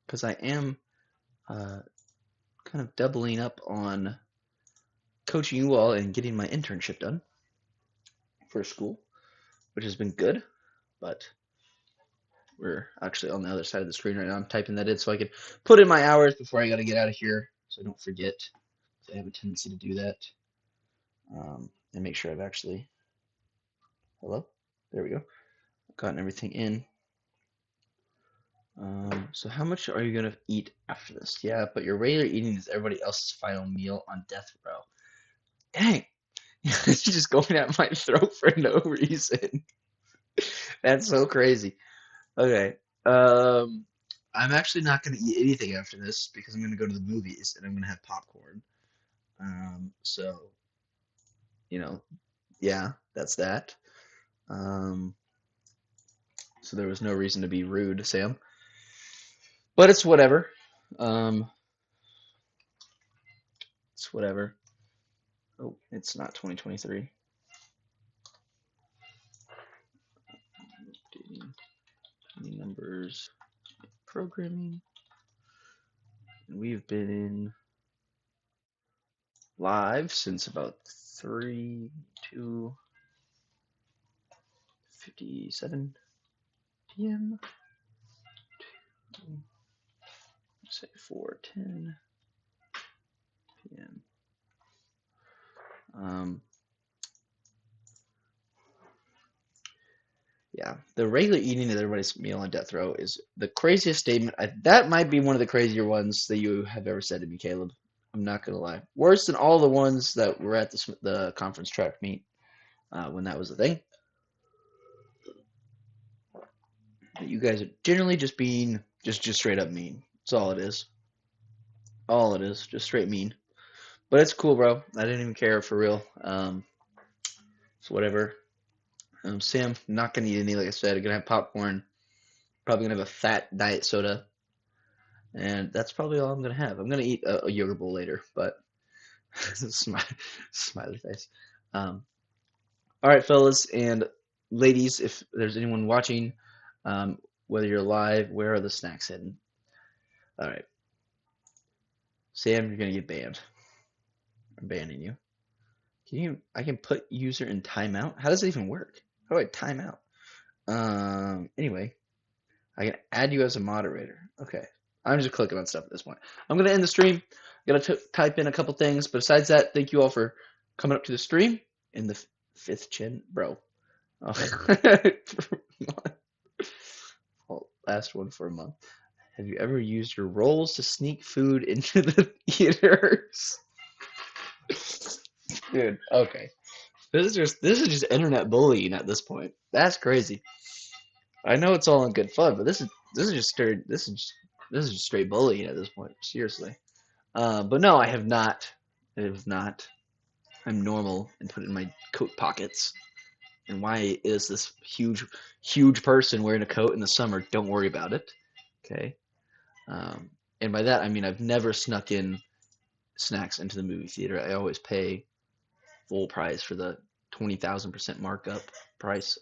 because I am kind of doubling up on coaching you all and getting my internship done for school, which has been good, but we're actually on the other side of the screen right now. I'm typing that in so I can put in my hours before I got to get out of here so I don't forget. I have a tendency to do that. And make sure I've actually, hello? There we go. Gotten everything in. So how much are you going to eat after this? Yeah, but your regular eating is everybody else's final meal on death row. Dang. It's just going at my throat for no reason. That's so crazy. Okay. I'm actually not going to eat anything after this because I'm going to go to the movies and I'm going to have popcorn. So, yeah, that's that. So there was no reason to be rude, Sam. But it's whatever. It's whatever. Oh, it's not 2023. Updating numbers, programming. And we've been live since about 2:57 p.m. Say 4:10 p.m. Yeah, the regular eating of everybody's meal on death row is the craziest statement. That might be one of the crazier ones that you have ever said to me, Caleb. I'm not gonna lie. Worse than all the ones that were at the conference track meet when that was a thing. But you guys are generally just being just straight up mean. That's all it is. All it is, just straight mean. But it's cool, bro. I didn't even care for real. So whatever. Sam, not gonna eat any. Like I said, I'm gonna have popcorn. Probably gonna have a fat diet soda, and that's probably all I'm gonna have. I'm gonna eat a yogurt bowl later, but smiley face. All right, fellas and ladies, if there's anyone watching, whether you're live, where are the snacks hidden? All right, Sam, you're gonna get banned. I'm banning you. I can put user in timeout. How does it even work? How do I time out? Anyway, I can add you as a moderator. Okay. I'm just clicking on stuff at this point. I'm going to end the stream. I'm going to type in a couple things. But besides that, thank you all for coming up to the stream in the fifth chin. Bro. Oh. Well, last one for a month. Have you ever used your rolls to sneak food into the theaters? Dude, okay. This is just internet bullying at this point. That's crazy. I know it's all in good fun, but this is just straight bullying at this point. Seriously. But no, I have not. I have not. I'm normal and put it in my coat pockets. And why is this huge person wearing a coat in the summer? Don't worry about it. Okay. And by that I mean I've never snuck in snacks into the movie theater. I always pay full price for the 20,000% markup price.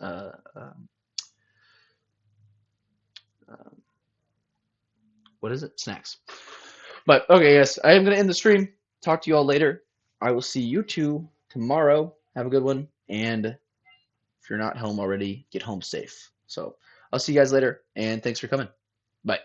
What is it? Snacks. But okay, yes, I am going to end the stream. Talk to you all later. I will see you two tomorrow. Have a good one. And if you're not home already, get home safe. So I'll see you guys later. And thanks for coming. Bye.